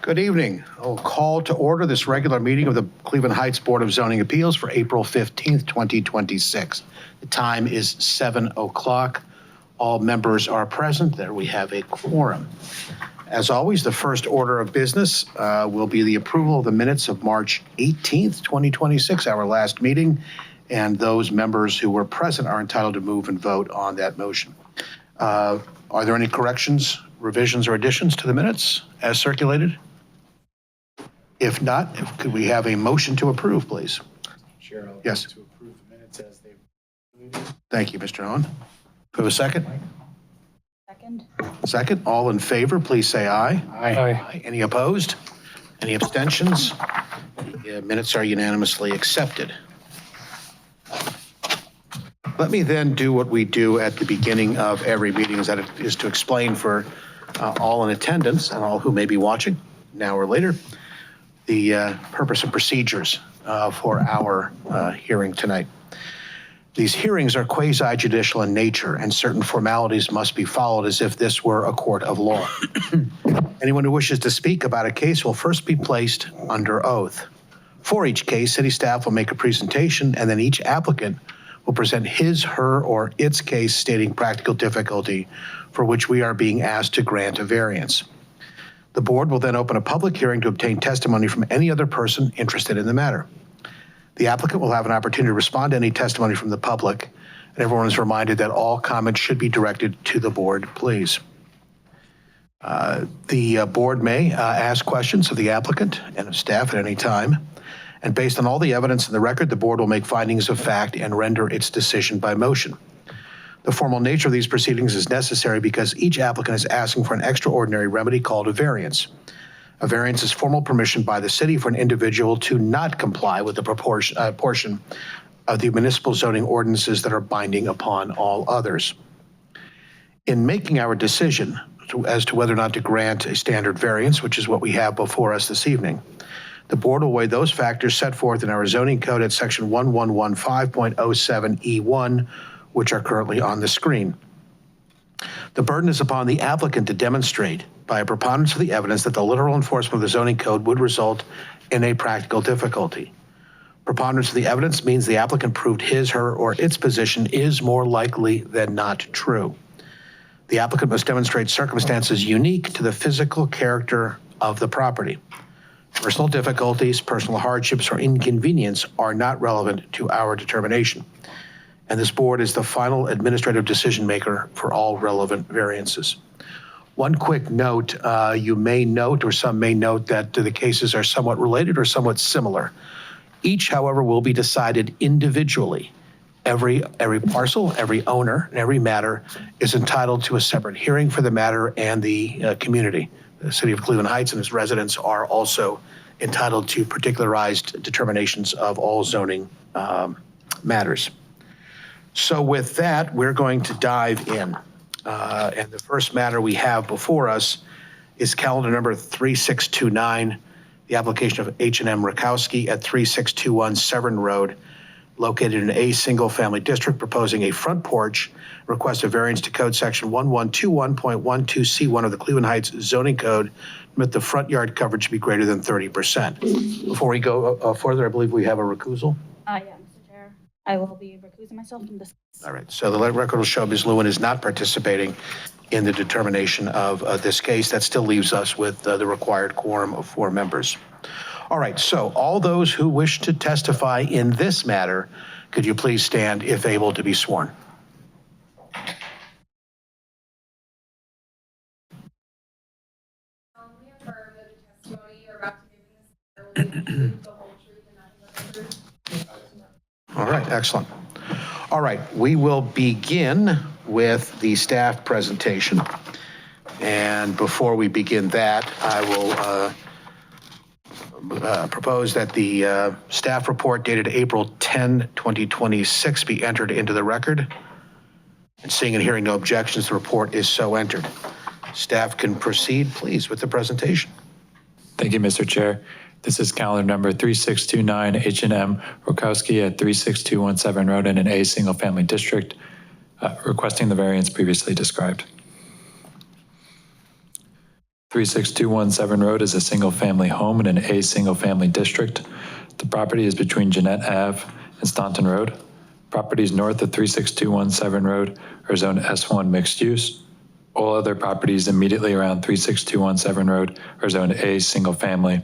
Good evening. I'll call to order this regular meeting of the Cleveland Heights Board of Zoning Appeals for April 15th, 2026. The time is 7 o'clock. All members are present. There we have a quorum. As always, the first order of business will be the approval of the minutes of March 18th, 2026, our last meeting, and those members who were present are entitled to move and vote on that motion. Are there any corrections, revisions, or additions to the minutes as circulated? If not, could we have a motion to approve, please? Chair, I'll yes. to approve the minutes as they've included. Thank you, Mr. Owen. Do we have a second? Second. Second. All in favor, please say aye. Aye. Any opposed? Any abstentions? The minutes are unanimously accepted. Let me then do what we do at the beginning of every meeting, is to explain for all in attendance and all who may be watching now or later the purpose and procedures for our hearing tonight. These hearings are quasi-judicial in nature, and certain formalities must be followed as if this were a court of law. Anyone who wishes to speak about a case will first be placed under oath. For each case, city staff will make a presentation, and then each applicant will present his, her, or its case stating practical difficulty for which we are being asked to grant a variance. The board will then open a public hearing to obtain testimony from any other person interested in the matter. The applicant will have an opportunity to respond to any testimony from the public, and everyone is reminded that all comments should be directed to the board, please. The board may ask questions of the applicant and of staff at any time, and based on all the evidence in the record, the board will make findings of fact and render its decision by motion. The formal nature of these proceedings is necessary because each applicant is asking for an extraordinary remedy called a variance. A variance is formal permission by the city for an individual to not comply with the portion of the municipal zoning ordinances that are binding upon all others. In making our decision as to whether or not to grant a standard variance, which is what we have before us this evening, the board will weigh those factors set forth in our zoning code at section 1115.07E1, which are currently on the screen. The burden is upon the applicant to demonstrate by a preponderance of the evidence that the literal enforcement of the zoning code would result in a practical difficulty. Preponderance of the evidence means the applicant proved his, her, or its position is more likely than not true. The applicant must demonstrate circumstances unique to the physical character of the property. Personal difficulties, personal hardships, or inconvenience are not relevant to our determination. And this board is the final administrative decision maker for all relevant variances. One quick note, you may note, or some may note, that the cases are somewhat related or somewhat similar. Each, however, will be decided individually. Every parcel, every owner, and every matter is entitled to a separate hearing for the matter, and the community, the city of Cleveland Heights and its residents, are also entitled to particularized determinations of all zoning matters. So with that, we're going to dive in. And the first matter we have before us is calendar number 3629, the application of H&M Rakowski at 3621 Severn Road, located in a single-family district, proposing a front porch, request a variance to code section 1121.12C1 of the Cleveland Heights zoning code, with the front yard coverage to be greater than 30%. Before we go further, I believe we have a recusal. Yeah, Mr. Chair, I will be recusing myself from this. All right, so the record will show Ms. Lewin is not participating in the determination of this case. That still leaves us with the required quorum of 4 members. All right, so all those who wish to testify in this matter, could you please stand if able to be sworn? We affirm that the testimony you're about to give in this matter will be the whole truth and nothing but the truth. All right, excellent. All right, we will begin with the staff presentation. And before we begin that, I will propose that the staff report dated April 10, 2026 be entered into the record. And seeing and hearing no objections, the report is so entered. Staff can proceed, please, with the presentation. Thank you, Mr. Chair. This is calendar number 3629 H&M Rakowski at 36217 Severn Road in an A single-family district, requesting the variance previously described. 36217 Road is a single-family home in an A single-family district. The property is between Jeanette Ave and Staunton Road. Properties north of 36217 Road are zoned S1 mixed use. All other properties immediately around 36217 Road are zoned A single-family.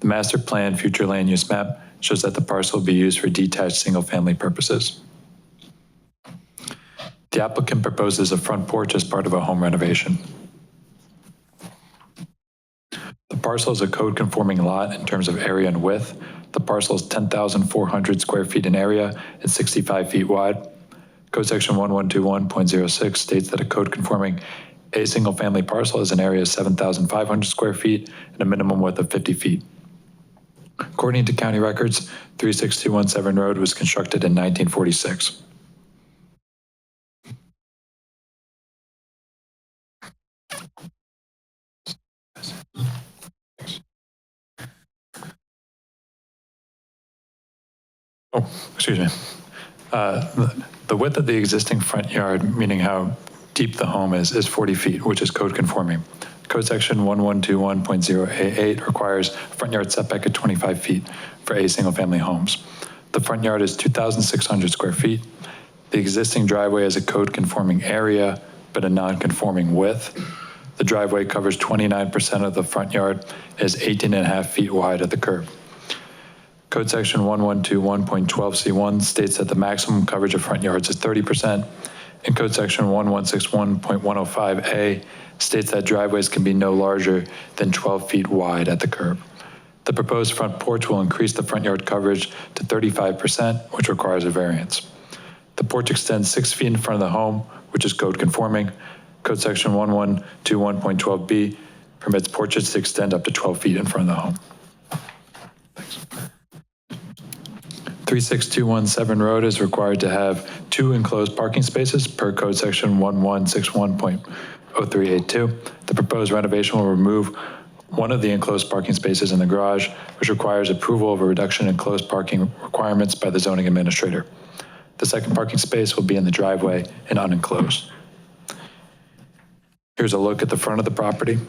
The master plan future land use map shows that the parcel will be used for detached single-family purposes. The applicant proposes a front porch as part of a home renovation. The parcel is a code-conforming lot in terms of area and width. The parcel is 10,400 square feet in area and 65 feet wide. Code section 1121.06 states that a code-conforming A single-family parcel is an area of 7,500 square feet and a minimum width of 50 feet. According to county records, 36217 Road was constructed in 1946. Oh, excuse me. The width of the existing front yard, meaning how deep the home is 40 feet, which is code conforming. Code section 1121.088 requires a front yard setback of 25 feet for A single-family homes. The front yard is 2,600 square feet. The existing driveway has a code-conforming area, but a non-conforming width. The driveway covers 29% of the front yard and is 18.5 feet wide at the curb. Code section 1121.12C1 states that the maximum coverage of front yards is 30%, and code section 1161.105A states that driveways can be no larger than 12 feet wide at the curb. The proposed front porch will increase the front yard coverage to 35%, which requires a variance. The porch extends 6 feet in front of the home, which is code conforming. Code section 1121.12B permits porches to extend up to 12 feet in front of the home. 36217 Road is required to have 2 enclosed parking spaces per code section 1161.0382. The proposed renovation will remove one of the enclosed parking spaces in the garage, which requires approval of a reduction in enclosed parking requirements by the zoning administrator. The second parking space will be in the driveway and unenclosed. Here's a look at the front of the property.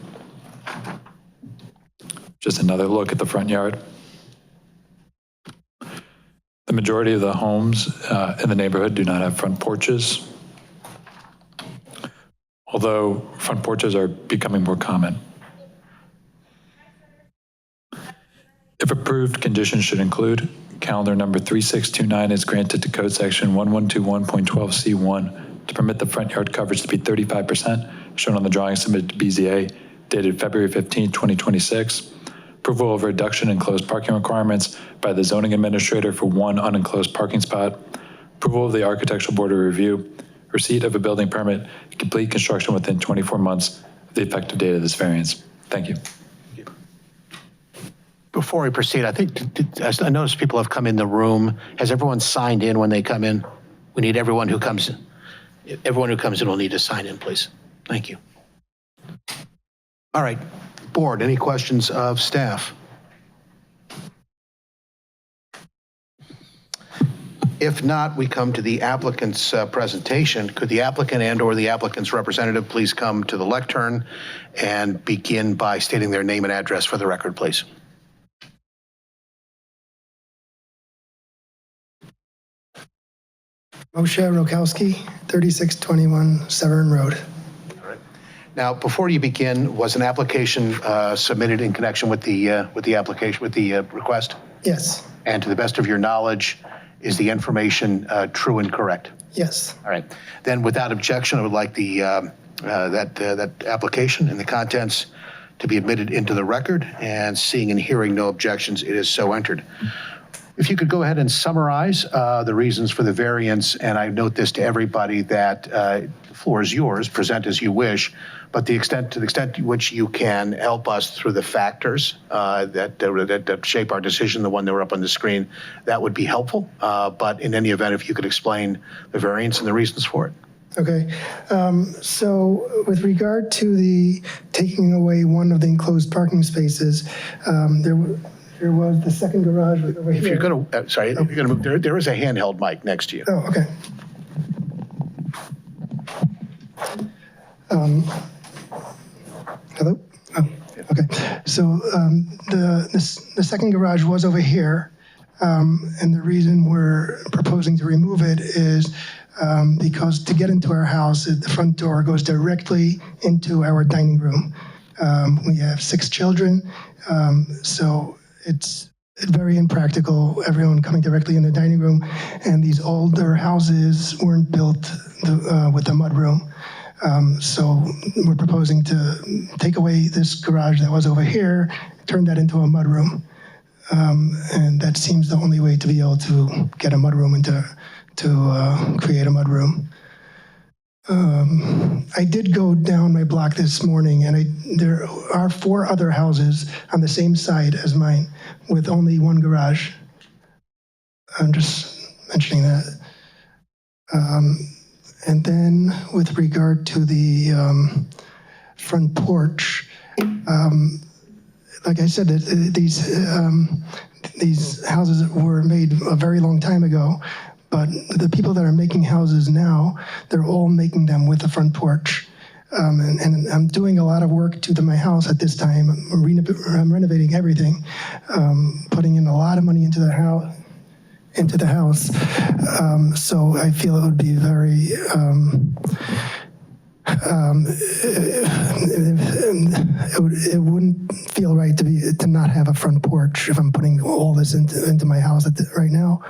Just another look at the front yard. The majority of the homes in the neighborhood do not have front porches, although front porches are becoming more common. If approved, conditions should include calendar number 3629 is granted to code section 1121.12C1 to permit the front yard coverage to be 35%, shown on the drawing submitted to BZA dated February 15, 2026. Approval of a reduction in enclosed parking requirements by the zoning administrator for 1 unenclosed parking spot. Approval of the architectural board of review. Receipt of a building permit. Complete construction within 24 months of the effective date of this variance. Thank you. Before we proceed, I think, I noticed people have come in the room. Has everyone signed in when they come in? We need everyone who comes in. Everyone who comes in will need to sign in, please. Thank you. All right, board, any questions of staff? If not, we come to the applicant's presentation. Could the applicant and/or the applicant's representative please come to the lectern and begin by stating their name and address for the record, please? Moshe Rokowski, 3621 Severn Road. All right. Now, before you begin, was an application submitted in connection with the application, with the request? Yes. And to the best of your knowledge, is the information true and correct? Yes. All right. Then, without objection, I would like the that application and the contents to be admitted into the record. And seeing and hearing no objections, it is so entered. If you could go ahead and summarize the reasons for the variance, and I note this to everybody that the floor is yours, present as you wish, but to the extent to which you can help us through the factors that shape our decision, the one that were up on the screen, that would be helpful. But in any event, if you could explain the variance and the reasons for it. Okay. So with regard to the taking away one of the enclosed parking spaces, there was the second garage over here. If you're going to, sorry, if you're going to move, there is a handheld mic next to you. Oh, okay. Hello? Oh, Okay, so the second garage was over here, and the reason we're proposing to remove it is because to get into our house, the front door goes directly into our dining room. We have 6 children, so it's very impractical, everyone coming directly in the dining room, and these older houses weren't built with a mudroom. So we're proposing to take away this garage that was over here, turn that into a mudroom. And that seems the only way to be able to get a mudroom and to create a mudroom. I did go down my block this morning, and there are 4 other houses on the same side as mine with only 1 garage. I'm just mentioning that. And then with regard to the front porch, like I said, these houses were made a very long time ago, but the people that are making houses now, they're all making them with a front porch. And I'm doing a lot of work to my house at this time. I'm renovating everything, putting in a lot of money into the house. So I feel it would be very, it wouldn't feel right to not have a front porch if I'm putting all this into my house right now.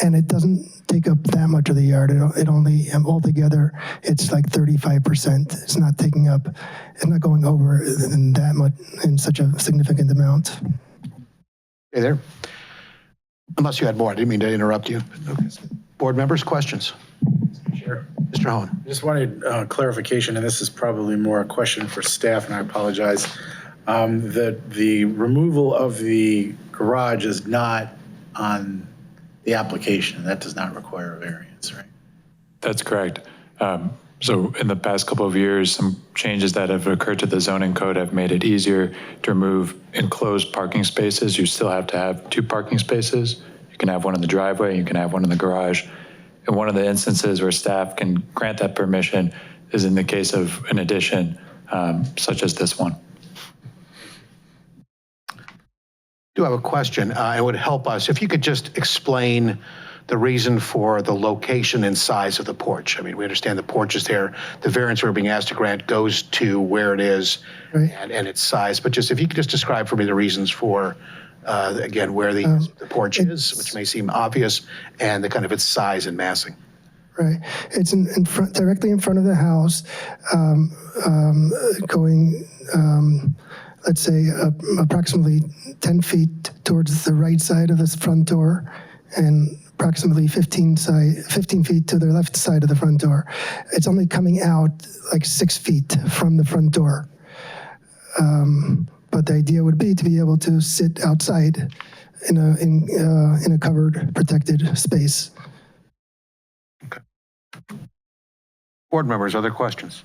And it doesn't take up that much of the yard. It only, altogether, it's like 35%. It's not taking up, it's not going over in that much, in such a significant amount. Hey there. Unless you had more, I didn't mean to interrupt you. Okay. Board members, questions? Chair. Mr. Hohen. I just wanted clarification, and this is probably more a question for staff, and I apologize. The removal of the garage is not on the application. That does not require a variance, right? That's correct. So in the past couple of years, some changes that have occurred to the zoning code have made it easier to remove enclosed parking spaces. You still have to have 2 parking spaces. You can have one in the driveway, you can have one in the garage. And one of the instances where staff can grant that permission is in the case of an addition, such as this one. I do have a question. It would help us if you could just explain the reason for the location and size of the porch. I mean, we understand the porch is there. The variance we're being asked to grant goes to where it is, Right. and its size. But just if you could just describe for me the reasons for, again, where the porch is, which may seem obvious, and the kind of its size and massing. Right. It's in front, directly in front of the house, going, let's say, approximately 10 feet towards the right side of this front door, and approximately 15 feet to the left side of the front door. It's only coming out like 6 feet from the front door. But the idea would be to be able to sit outside in a covered, protected space. Okay. Board members, other questions?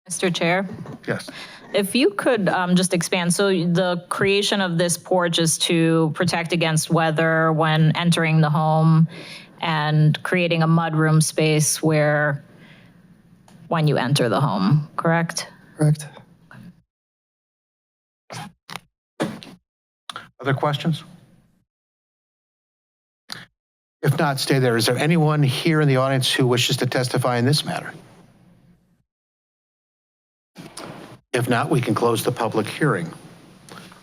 Mr. Chair, Yes. if you could just expand, so the creation of this porch is to protect against weather when entering the home and creating a mudroom space when you enter the home, correct? Correct. Other questions? If not, stay there. Is there anyone here in the audience who wishes to testify in this matter? If not, we can close the public hearing.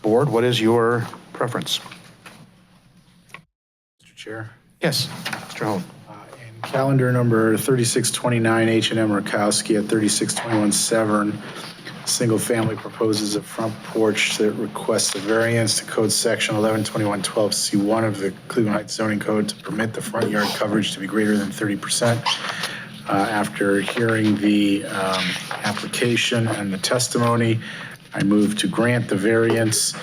Board, what is your preference? Mr. Chair. Yes, Mr. Hohen. In calendar number 3629, H&M Rakowski at 3621 Severn, single family proposes a front porch that requests a variance to code section 1121.12C1 of the Cleveland Heights zoning code to permit the front yard coverage to be greater than 30%. After hearing the application and the testimony, I move to grant the variance.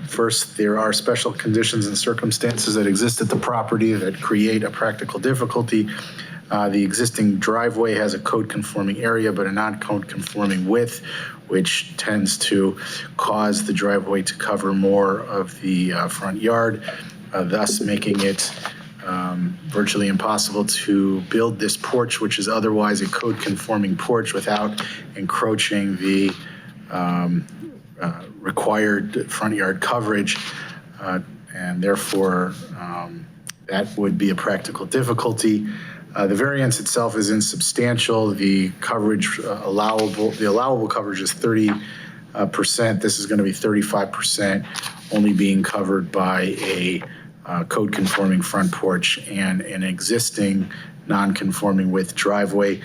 First, there are special conditions and circumstances that exist at the property that create a practical difficulty. The existing driveway has a code-conforming area, but a non-code conforming width, which tends to cause the driveway to cover more of the front yard, thus making it virtually impossible to build this porch, which is otherwise a code-conforming porch, without encroaching the required front yard coverage, and therefore that would be a practical difficulty. The variance itself is insubstantial. The coverage allowable coverage is 30%. This is going to be 35%, only being covered by a code-conforming front porch and an existing non-conforming width driveway.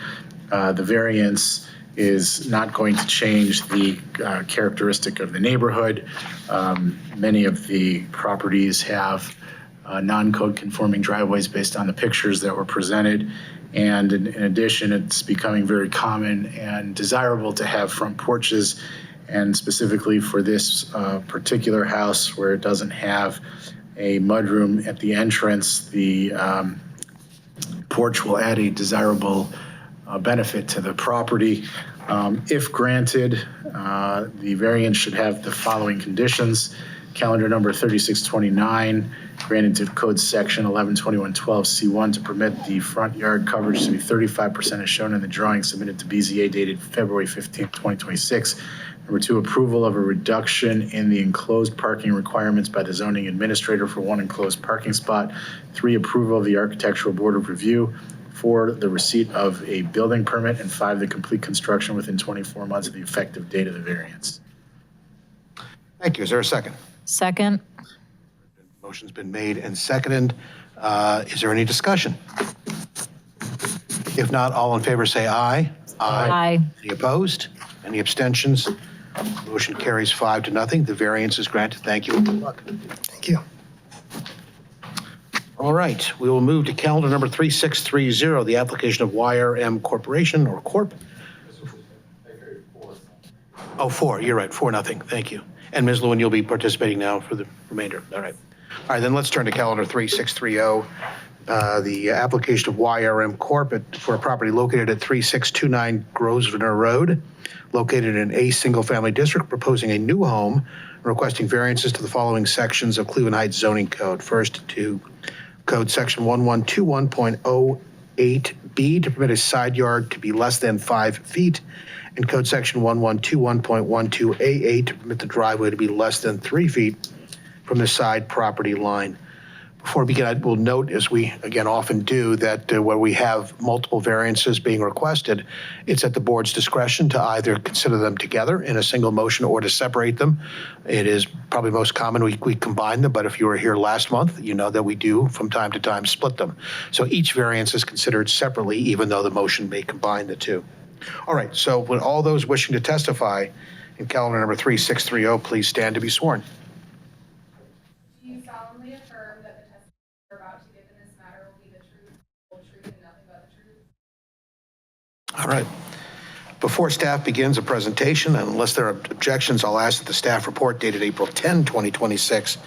The variance is not going to change the characteristic of the neighborhood. Many of the properties have non-code conforming driveways based on the pictures that were presented. And in addition, it's becoming very common and desirable to have front porches. And specifically for this particular house where it doesn't have a mudroom at the entrance, the porch will add a desirable benefit to the property. If granted, the variance should have the following conditions. Calendar number 3629, granted to code section 112112C1 to permit the front yard coverage to be 35% as shown in the drawing submitted to BZA dated February 15, 2026. Number 2, approval of a reduction in the enclosed parking requirements by the zoning administrator for 1 enclosed parking spot. 3, approval of the Architectural Board of Review. 4, the receipt of a building permit. And 5, the complete construction within 24 months of the effective date of the variance. Thank you. Is there a second? Second. Motion's been made and seconded. Is there any discussion? If not, all in favor say aye. Aye. Any opposed? Any abstentions? Motion carries 5-0. The variance is granted. Thank you and good luck. Thank you. All right, we will move to calendar number 3630, the application of YRM Corporation or Corp. Oh, 4, you're right, 4-0. Thank you. And Ms. Lewin, you'll be participating now for the remainder. All right. All right, then let's turn to calendar 3630, the application of YRM Corp. For a property located at 3629 Grosvenor Road, located in a single-family district, proposing a new home, requesting variances to the following sections of Cleveland Heights zoning code. First, to code section 1121.08B to permit a side yard to be less than 5 feet, and code section 1121.12AA to permit the driveway to be less than 3 feet from the side property line. Before we begin, I will note, as we again often do, that where we have multiple variances being requested, it's at the board's discretion to either consider them together in a single motion or to separate them. It is probably most common we combine them, but if you were here last month, you know that we do from time to time split them. So each variance is considered separately, even though the motion may combine the two. All right, so with all those wishing to testify in calendar number 3630, please stand to be sworn. Do you solemnly affirm that the testimony you're about to give in this matter will be the truth, the whole truth, and nothing but the truth? All right. Before staff begins a presentation, unless there are objections, I'll ask that the staff report dated April 10, 2026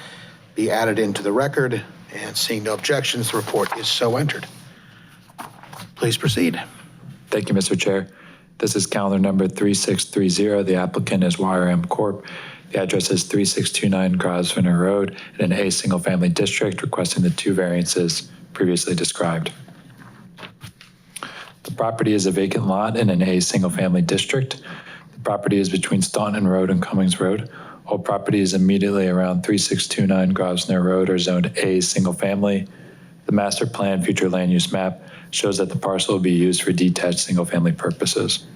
be added into the record, and seeing no objections, the report is so entered. Please proceed. Thank you, Mr. Chair. This is calendar number 3630. The applicant is YRM Corp. The address is 3629 Grosvenor Road in an A single-family district, requesting the 2 variances previously described. The property is a vacant lot in an A single-family district. The property is between Staunton Road and Cummings Road. All properties immediately around 3629 Grosvenor Road are zoned A single-family. The master plan future land use map shows that the parcel will be used for detached single-family purposes.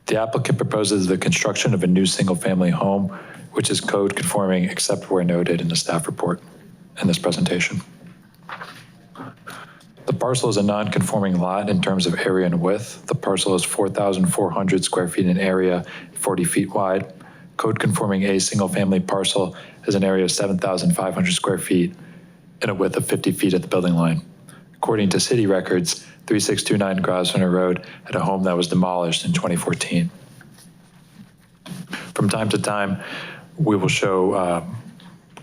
The applicant proposes the construction of a new single-family home, which is code conforming except where noted in the staff report in this presentation. The parcel is a non-conforming lot in terms of area and width. The parcel is 4,400 square feet in area, 40 feet wide. Code conforming A single-family parcel has an area of 7,500 square feet and a width of 50 feet at the building line. According to city records, 3629 Grosvenor Road had a home that was demolished in 2014. From time to time, we will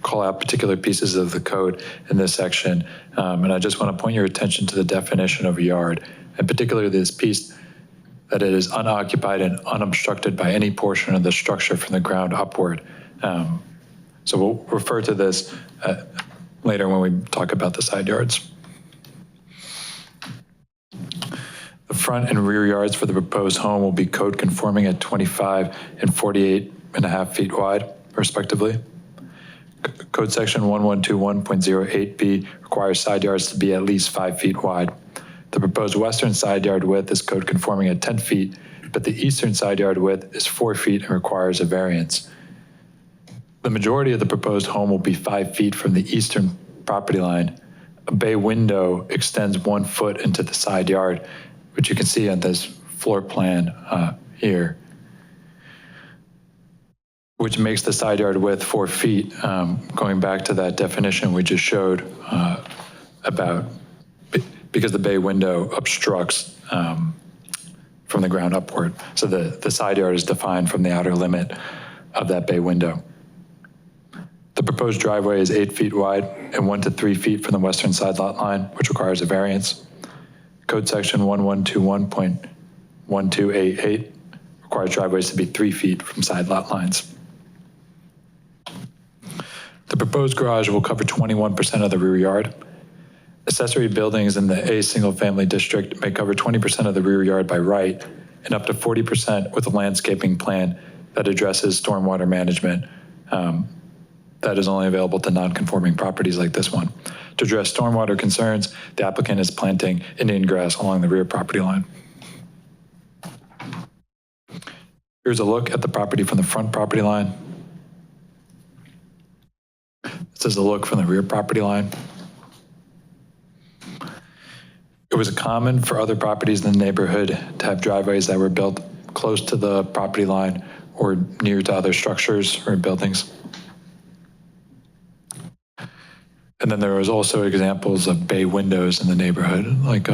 call out particular pieces of the code in this section. And I just want to point your attention to the definition of a yard, and particularly this piece that it is unoccupied and unobstructed by any portion of the structure from the ground upward. So we'll refer to this later when we talk about the side yards. The The front and rear yards for the proposed home will be code conforming at 25 and 48.5 feet wide, respectively. Code section 1121.08B requires side yards to be at least 5 feet wide. The proposed western side yard width is code conforming at 10 feet, but the eastern side yard width is 4 feet and requires a variance. The majority of the proposed home will be 5 feet from the eastern property line. A bay window extends 1 foot into the side yard, which you can see on this floor plan here, which makes the side yard width 4 feet, going back to that definition we just showed about, because the bay window obstructs from the ground upward. So the side yard is defined from the outer limit of that bay window. The proposed driveway is 8 feet wide and 1 to 3 feet from the western side lot line, which requires a variance. Code section 1121.1288 requires driveways to be 3 feet from side lot lines. The proposed garage will cover 21% of the rear yard. Accessory buildings in the A single-family district may cover 20% of the rear yard by right and up to 40% with a landscaping plan that addresses stormwater management. That is only available to non-conforming properties like this one. To address stormwater concerns, the applicant is planting Indian grass along the rear property line. Here's a look at the property from the front property line. This is a look from the rear property line. It was common for other properties in the neighborhood to have driveways that were built close to the property line or near to other structures or buildings. And then there was also examples of bay windows in the neighborhood, like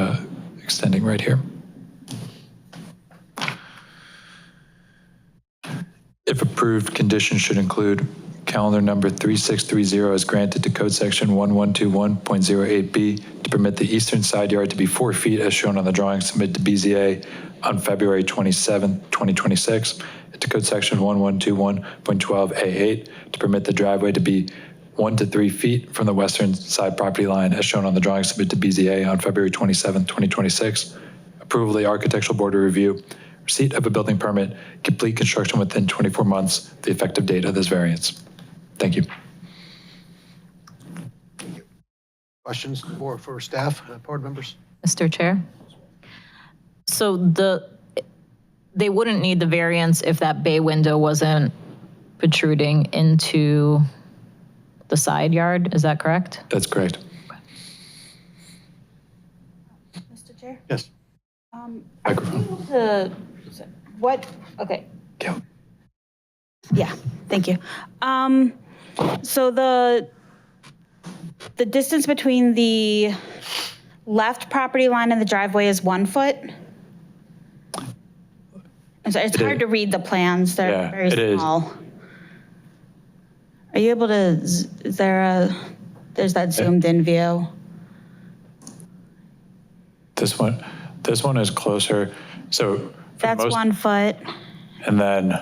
extending right here. If approved, conditions should include calendar number 3630 is granted to code section 1121.08B to permit the eastern side yard to be 4 feet as shown on the drawing submitted to BZA on February 27, 2026, and to code section 1121.12A8 to permit the driveway to be 1 to 3 feet from the western side property line as shown on the drawing submitted to BZA on February 27, 2026. Approval of the architectural board of review, receipt of a building permit, complete construction within 24 months, the effective date of this variance. Thank you. Questions for staff, board members? Mr. Chair? So they wouldn't need the variance if that bay window wasn't protruding into the side yard, is that correct? That's correct. Mr. Chair? Yes. Are you Microphone. able to, what, okay. Yeah, thank you. So the distance between the left property line and the driveway is 1 foot? I'm sorry, it's hard to read the plans, they're very it is. small. Are you able to, is there there's that zoomed in view? This one is closer. So for That's most, 1 foot. and then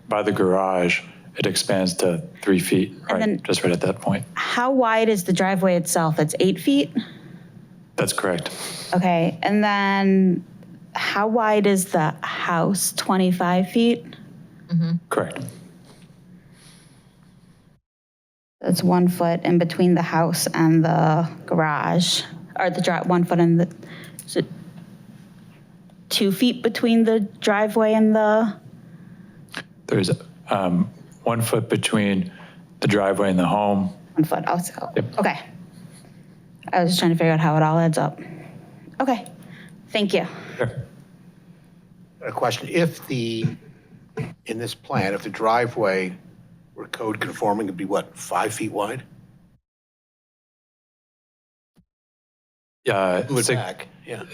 by the garage, it expands to 3 feet, right? then- Just right at that point. How wide is the driveway itself? It's 8 feet? That's correct. Okay, and then how wide is the house? 25 feet? Correct. That's 1 foot in between the house and the garage, or the 1 foot in the, is it 2 feet between the driveway and the, There's 1 foot between the driveway and the home. 1 foot, oh, so, Yep. okay. I was just trying to figure out how it all adds up. Okay, thank you. Sure. A question, if in this plan, if the driveway were code conforming, it'd be what, 5 feet wide? Yeah. Move it back, yeah.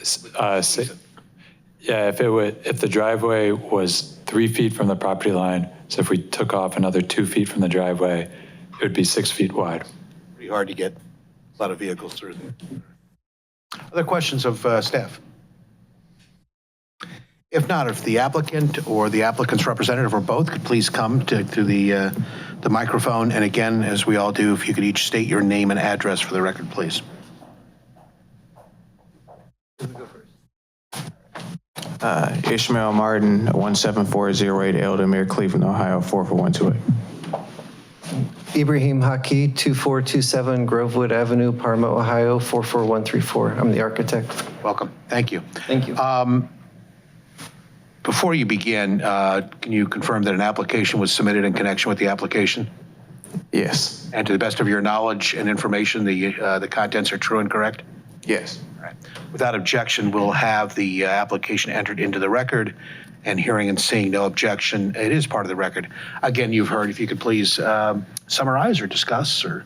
Yeah, if the driveway was 3 feet from the property line, so if we took off another 2 feet from the driveway, it would be 6 feet wide. Pretty hard to get a lot of vehicles through there. Other questions of staff? If not, if the applicant or the applicant's representative or both could please come to the microphone. And again, as we all do, if you could each state your name and address for the record, please. Ishmael Martin, 17408 Eldemere, Cleveland, Ohio, 44128. Ibrahim Haki, 2427 Grovewood Avenue, Parma, Ohio, 44134. I'm the architect. Welcome. Thank you. Thank you. Before you begin, can you confirm that an application was submitted in connection with the application? Yes. And to the best of your knowledge and information, the contents are true and correct? Yes. All right. Without objection, we'll have the application entered into the record, and hearing and seeing no objection, it is part of the record. Again, you've heard, if you could please summarize or discuss or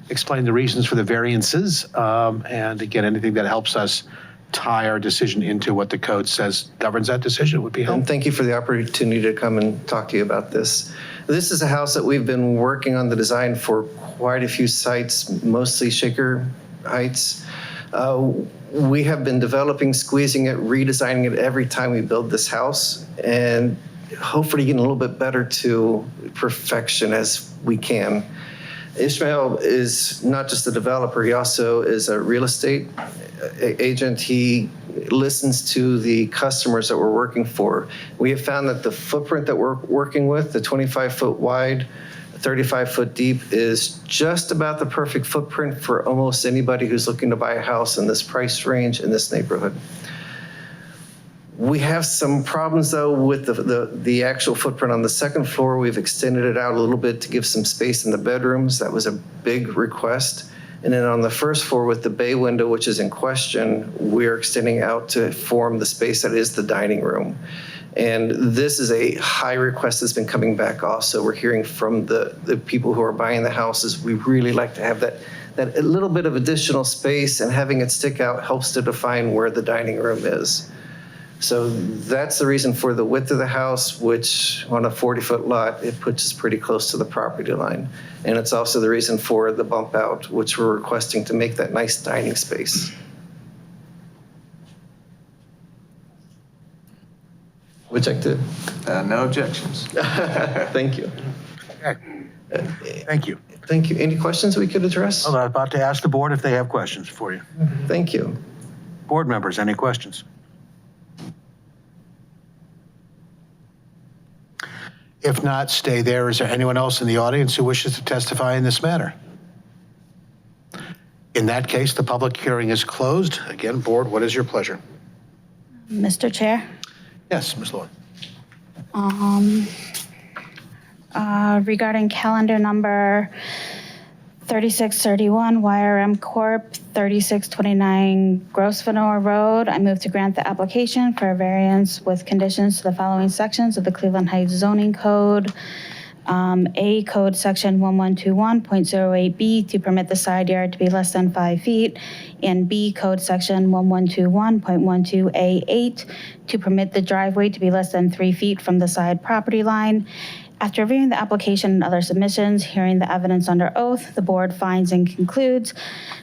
explain the reasons for the variances, and again, anything that helps us tie our decision into what the code says governs that decision would be helpful. And thank you for the opportunity to come and talk to you about this. This is a house that we've been working on the design for quite a few sites, mostly Shaker Heights. We have been developing, squeezing it, redesigning it every time we build this house, and hopefully getting a little bit better to perfection as we can. Ishmael is not just a developer, he also is a real estate agent. He listens to the customers that we're working for. We have found that the footprint that we're working with, the 25-foot wide, 35-foot deep, is just about the perfect footprint for almost anybody who's looking to buy a house in this price range in this neighborhood. We have some problems though with the actual footprint on the second floor. We've extended it out a little bit to give some space in the bedrooms. That was a big request. And then on the first floor with the bay window, which is in question, we're extending out to form the space that is the dining room. And this is a high request that's been coming back also. We're hearing from the people who are buying the houses, we really like to have that a little bit of additional space, and having it stick out helps to define where the dining room is. So that's the reason for the width of the house, which on a 40-foot lot, it puts us pretty close to the property line. And it's also the reason for the bump out, which we're requesting to make that nice dining space. Which I did. No objections. Thank you. Okay. Thank you. Thank you. Any questions we could address? Well, I'm about to ask the board if they have questions for you. Thank you. Board members, any questions? If not, stay there. Is there anyone else in the audience who wishes to testify in this matter? In that case, the public hearing is closed. Again, board, what is your pleasure? Mr. Chair? Yes, Ms. Lord. Regarding calendar number 3631, YRM Corp., 3629 Grosvenor Road, I move to grant the application for a variance with conditions to the following sections of the Cleveland Heights zoning code. A, code section 1121.08B to permit the side yard to be less than 5 feet, and B, code section 1121.12A8 to permit the driveway to be less than 3 feet from the side property line. After reviewing the application and other submissions, hearing the evidence under oath, the board finds and concludes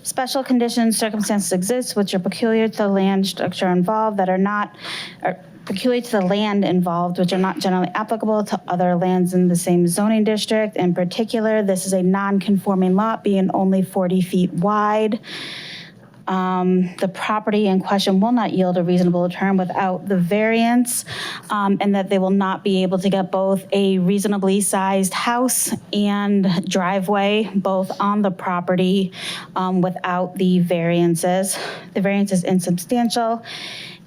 special conditions, circumstances exist which are peculiar to the land structure involved that are not, or peculiar to the land involved, which are not generally applicable to other lands in the same zoning district. In particular, this is a non-conforming lot being only 40 feet wide. The property in question will not yield a reasonable return without the variance, and that they will not be able to get both a reasonably sized house and driveway both on the property without the variances. The variance is insubstantial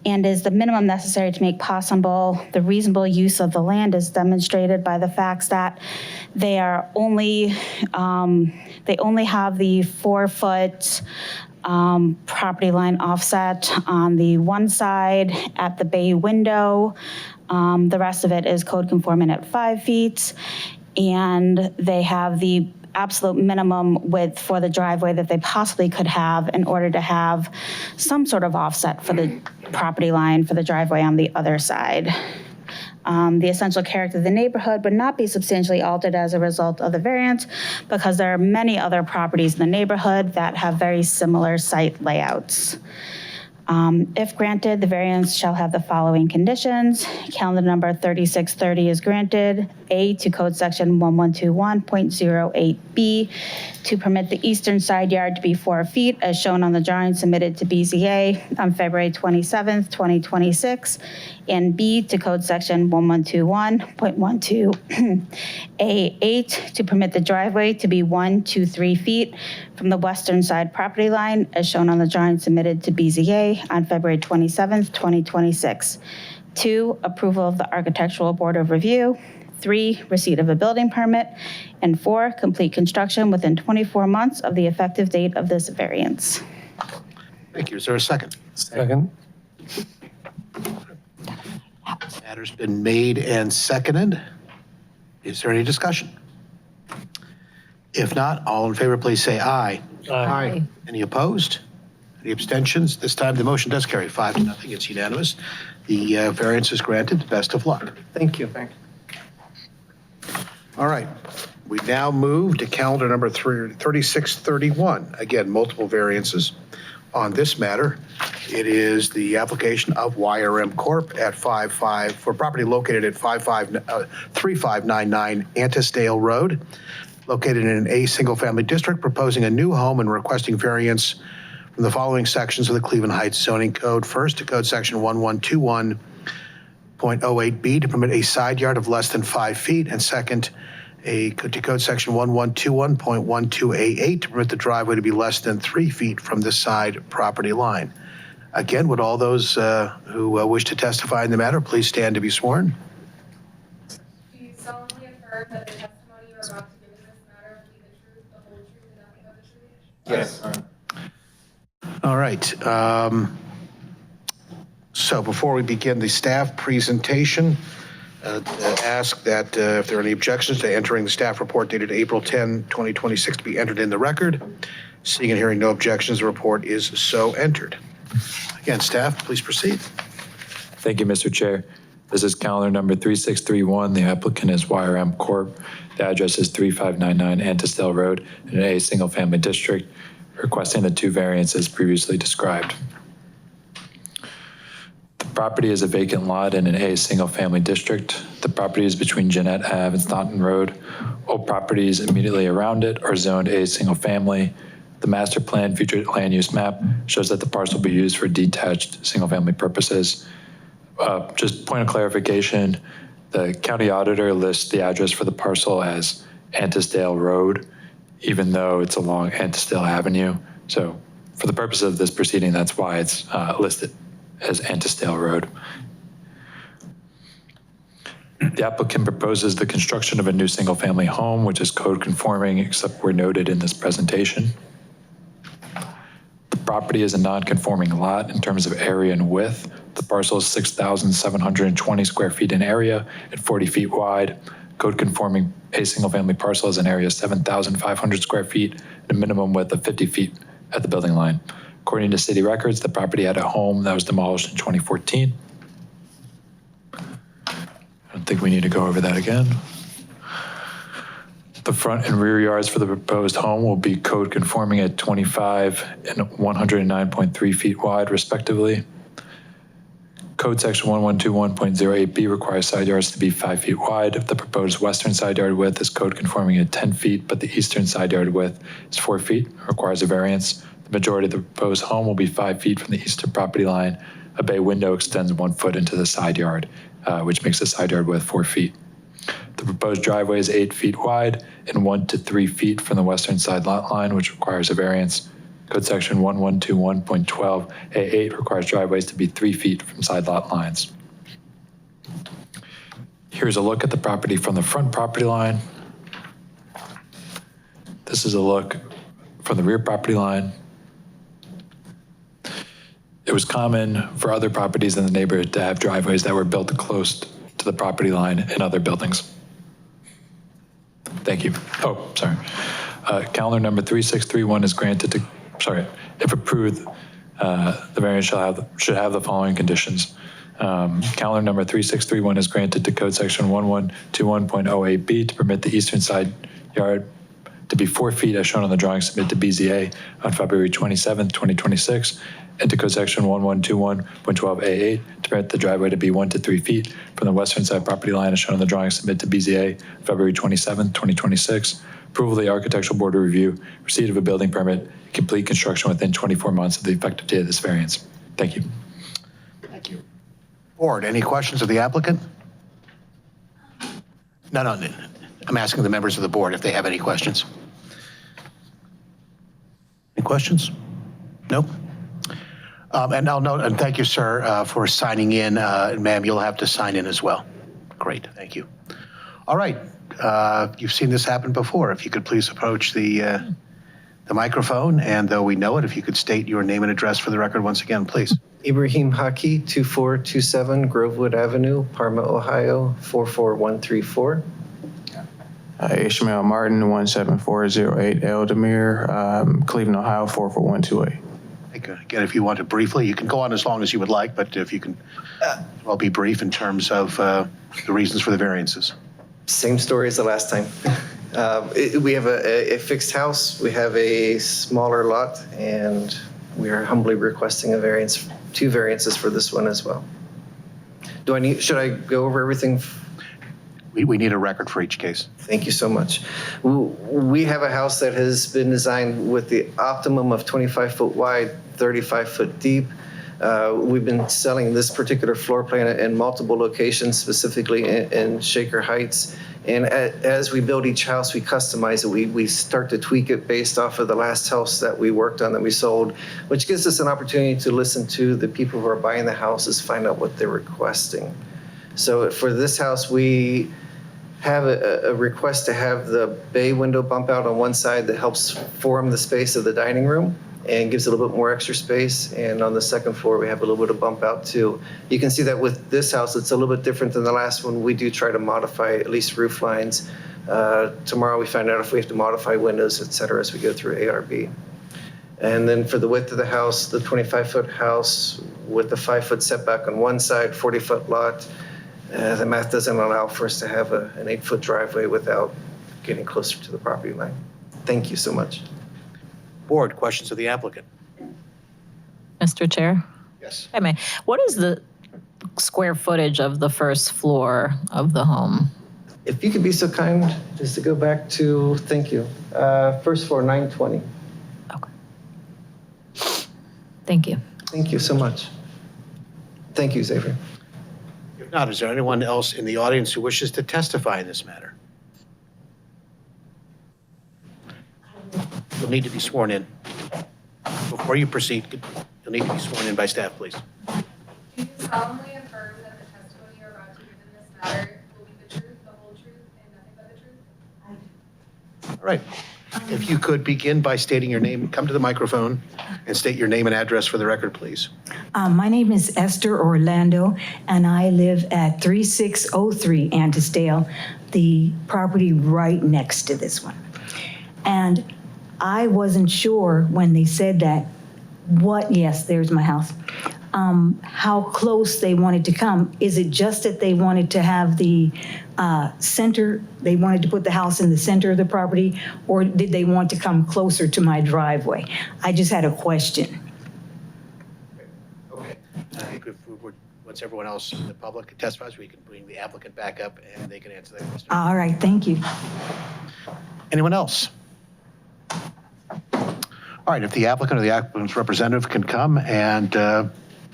and is the minimum necessary to make possible the reasonable use of the land, as demonstrated by the facts that they are only, they only have the 4-foot property line offset on the one side at the bay window. The rest of it is code conforming at 5 feet. And they have the absolute minimum width for the driveway that they possibly could have in order to have some sort of offset for the property line for the driveway on the other side. The essential character of the neighborhood would not be substantially altered as a result of the variance because there are many other properties in the neighborhood that have very similar site layouts. If granted, the variance shall have the following conditions. Calendar number 3630 is granted. A, to code section 1121.08B, to permit the eastern side yard to be 4 feet as shown on the drawing submitted to BZA on February 27th, 2026. And B, to code section 1121.12A8, to permit the driveway to be 1 to 3 feet from the western side property line as shown on the drawing submitted to BZA on February 27th, 2026. 2, approval of the Architectural Board of Review. 3, receipt of a building permit. And 4, complete construction within 24 months of the effective date of this variance. Thank you. Is there a second? Second. Matter's been made and seconded. Is there any discussion? If not, all in favor, please say aye. Aye. Any opposed? Any abstentions? This time, the motion does carry 5-0. It's unanimous. The variance is granted. Best of luck. Thank you. All right. We now move to calendar number 3631. Again, multiple variances on this matter. It is the application of YRM Corp. at 55 for property located at 3599 Antisdale Road, located in an A single-family district, proposing a new home and requesting variance from the following sections of the Cleveland Heights zoning code. First, to code section 1121.08B to permit a side yard of less than 5 feet, and second, to code section 1121.12A8 to permit the driveway to be less than 3 feet from the side property line. Again, would all those who wish to testify in the matter please stand to be sworn? Do you solemnly affirm that the testimony you are about to give in this matter will be the truth, the whole truth, and nothing but the truth? Yes. All right. So before we begin the staff presentation, ask that if there are any objections to entering the staff report dated April 10, 2026 to be entered in the record. Seeing and hearing no objections, the report is so entered. Again, staff, please proceed. Thank you, Mr. Chair. This is calendar number 3631. The applicant is YRM Corp. The address is 3599 Antisdale Road in an A single-family district, requesting the 2 variances previously described. The property is a vacant lot in an A single-family district. The property is between Jeanette Ave and Staunton Road. All properties immediately around it are zoned A single-family. The master plan future land use map shows that the parcel will be used for detached single-family purposes. Just point of clarification, the county auditor lists the address for the parcel as Antisdale Road, even though it's along Antisdale Avenue. So for the purpose of this proceeding, that's why it's listed as Antisdale Road. The applicant proposes the construction of a new single-family home, which is code conforming, except where noted in this presentation. The property is a non-conforming lot in terms of area and width. The parcel is 6,720 square feet in area and 40 feet wide. Code conforming A single-family parcel is an area of 7,500 square feet and a minimum width of 50 feet at the building line. According to city records, the property had a home that was demolished in 2014. I don't think we need to go over that again. The front and rear yards for the proposed home will be code conforming at 25 and 109.3 feet wide, respectively. Code section 1121.08B requires side yards to be 5 feet wide. The proposed western side yard width is code conforming at 10 feet, but the eastern side yard width is 4 feet, requires a variance. The majority of the proposed home will be 5 feet from the eastern property line. A bay window extends 1 foot into the side yard, which makes the side yard width 4 feet. The proposed driveway is 8 feet wide and 1 to 3 feet from the western side lot line, which requires a variance. Code section 1121.12A8 requires driveways to be 3 feet from side lot lines. Here's a look at the property from the front property line. This is a look from the rear property line. It was common for other properties in the neighborhood to have driveways that were built close to the property line in other buildings. Thank you. Oh, sorry. Calendar number 3631 is granted to, if approved, the variance should have the following conditions. Calendar number 3631 is granted to code section 1121.08B to permit the eastern side yard to be 4 feet as shown on the drawing submitted to BZA on February 27th, 2026, and to code section 1121.12A8 to permit the driveway to be 1 to 3 feet from the western side property line as shown on the drawing submitted to BZA February 27th, 2026. Approval of the architectural board of review, receipt of a building permit, complete construction within 24 months of the effective date of this variance. Thank you. Thank you. Board, any questions of the applicant? No, I'm asking the members of the board if they have any questions. Any questions? Nope. And I'll note, and thank you, sir, for signing in. Ma'am, you'll have to sign in as well. Great, thank you. All right, you've seen this happen before. If you could please approach the microphone, and though we know it, if you could state your name and address for the record once again, please. Ibrahim Haki, 2427 Grovewood Avenue, Parma, Ohio, 44134. Ishmael Martin, 17408 Eldemere, Cleveland, Ohio, 44128. Again, if you want to briefly, you can go on as long as you would like, but if you can, well, be brief in terms of the reasons for the variances. Same story as the last time. We have a fixed house, we have a smaller lot, and we are humbly requesting a variance, 2 variances for this one as well. Should I go over everything? We need a record for each case. Thank you so much. We have a house that has been designed with the optimum of 25 foot wide, 35 foot deep. We've been selling this particular floor plan in multiple locations, specifically in Shaker Heights. And as we build each house, we customize it. We start to tweak it based off of the last house that we worked on that we sold, which gives us an opportunity to listen to the people who are buying the houses, find out what they're requesting. So for this house, we have a request to have the bay window bump out on one side that helps form the space of the dining room and gives it a little bit more extra space. And on the second floor, we have a little bit of bump out too. You can see that with this house, it's a little bit different than the last one. We do try to modify at least roof lines. Tomorrow we find out if we have to modify windows, et cetera, as we go through ARB. And then for the width of the house, the 25-foot house with the 5-foot setback on one side, 40-foot lot, the math doesn't allow for us to have an 8-foot driveway without getting closer to the property line. Thank you so much. Board, questions of the applicant? Mr. Chair? Yes. I mean, what is the square footage of the first floor of the home? If you could be so kind as to go back to, thank you, first floor, 920. Okay. Thank you. Thank you so much. Thank you, Xavier. If not, is there anyone else in the audience who wishes to testify in this matter? You'll need to be sworn in. Before you proceed, you'll need to be sworn in by staff, please. Do you solemnly affirm that the testimony you're about to give in this matter will be the truth, the whole truth, and nothing but the truth? All right. If you could begin by stating your name, come to the microphone and state your name and address for the record, please. My name is Esther Orlando, and I live at 3603 Antisdale, the property right next to this one. And I wasn't sure when they said that, yes, there's my house, how close they wanted to come. Is it just that they wanted to have the center, they wanted to put the house in the center of the property, or did they want to come closer to my driveway? I just had a question. Okay. I think once everyone else in the public testifies, we can bring the applicant back up and they can answer that question. All right, thank you. Anyone else? All right, if the applicant or the applicant's representative can come and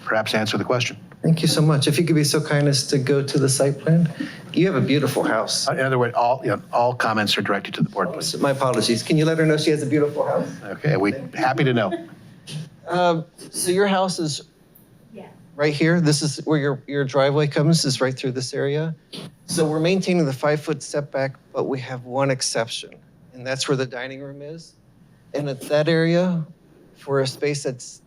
perhaps answer the question. Thank you so much. If you could be so kind as to go to the site plan. You have a beautiful house. In other words, all comments are directed to the board, please. My apologies. Can you let her know she has a beautiful house? Okay, we're happy to know. So your house is right here. This is where your driveway comes, is right through this area. So we're maintaining the 5-foot setback, but we have one exception, and that's where the dining room is. And at that area, for a space that's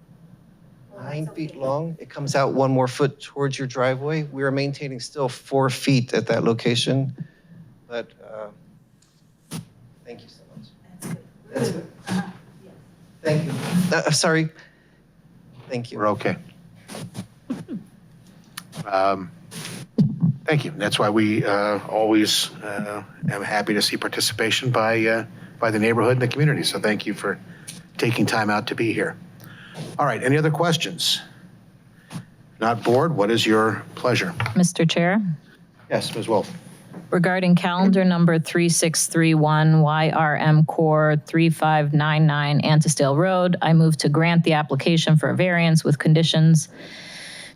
9 feet long, it comes out 1 more foot towards your driveway. We are maintaining still 4 feet at that location, but thank you so much. That's good. Thank you. Sorry. Thank you. We're okay. Thank you. That's why we always am happy to see participation by by the neighborhood and the community. So thank you for taking time out to be here. All right, any other questions? Not board, what is your pleasure? Mr. Chair, Yes, Ms. Wolf. regarding calendar number 3631 YRM Core 3599 Antisdale Road, I move to grant the application for a variance with conditions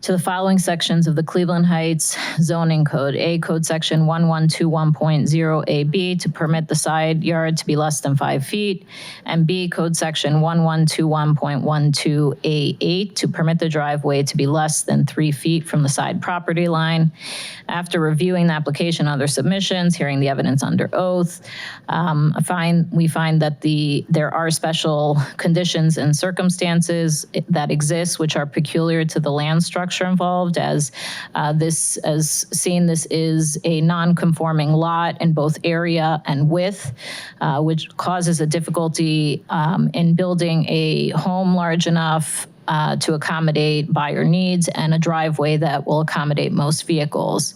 to the following sections of the Cleveland Heights zoning code. A, code section 1121.0AB to permit the side yard to be less than 5 feet. And B, code section 1121.12A8 to permit the driveway to be less than 3 feet from the side property line. After reviewing the application and other submissions, hearing the evidence under oath, we find that there are special conditions and circumstances that exist which are peculiar to the land structure involved. As seen, this is a non-conforming lot in both area and width, which causes a difficulty in building a home large enough to accommodate buyer needs and a driveway that will accommodate most vehicles.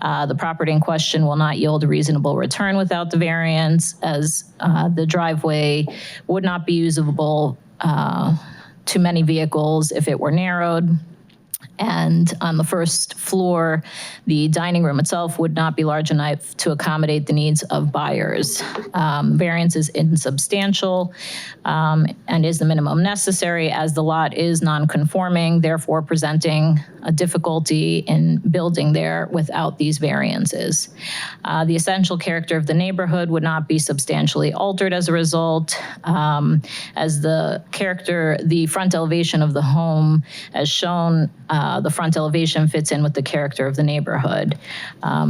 The property in question will not yield a reasonable return without the variance, as the driveway would not be usable to many vehicles if it were narrowed. And on the first floor, the dining room itself would not be large enough to accommodate the needs of buyers. Variance is insubstantial and is the minimum necessary, as the lot is non-conforming, therefore presenting a difficulty in building there without these variances. The essential character of the neighborhood would not be substantially altered as a result, as the front elevation of the home, as shown, the front elevation fits in with the character of the neighborhood.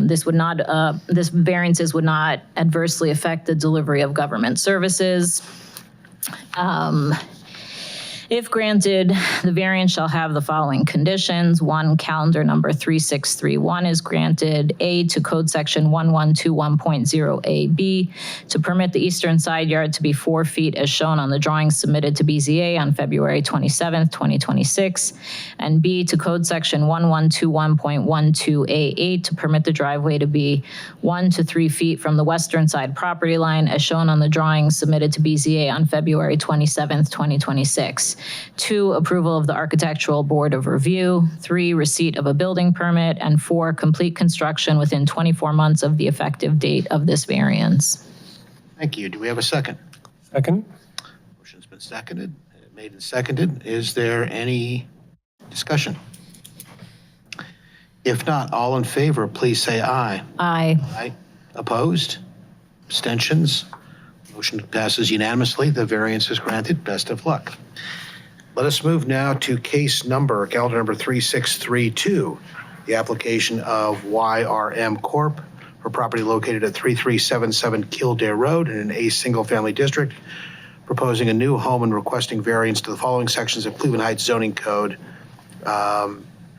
This variances would not adversely affect the delivery of government services. If granted, the variance shall have the following conditions. 1, calendar number 3631 is granted. A, to code section 1121.0AB to permit the eastern side yard to be 4 feet as shown on the drawings submitted to BZA on February 27th, 2026. And B, to code section 1121.12A8 to permit the driveway to be 1 to 3 feet from the western side property line as shown on the drawings submitted to BZA on February 27th, 2026. 2, approval of the Architectural Board of Review. 3, receipt of a building permit. And 4, complete construction within 24 months of the effective date of this variance. Thank you. Do we have a second? Second. Motion's been seconded, made and seconded. Is there any discussion? If not, all in favor, please say aye. Aye. Aye. Opposed? Abstentions? Motion passes unanimously. The variance is granted. Best of luck. Let us move now to case number, calendar number 3632, the application of YRM Corp. for property located at 3377 Kildare Road in an A single-family district, proposing a new home and requesting variance to the following sections of Cleveland Heights zoning code.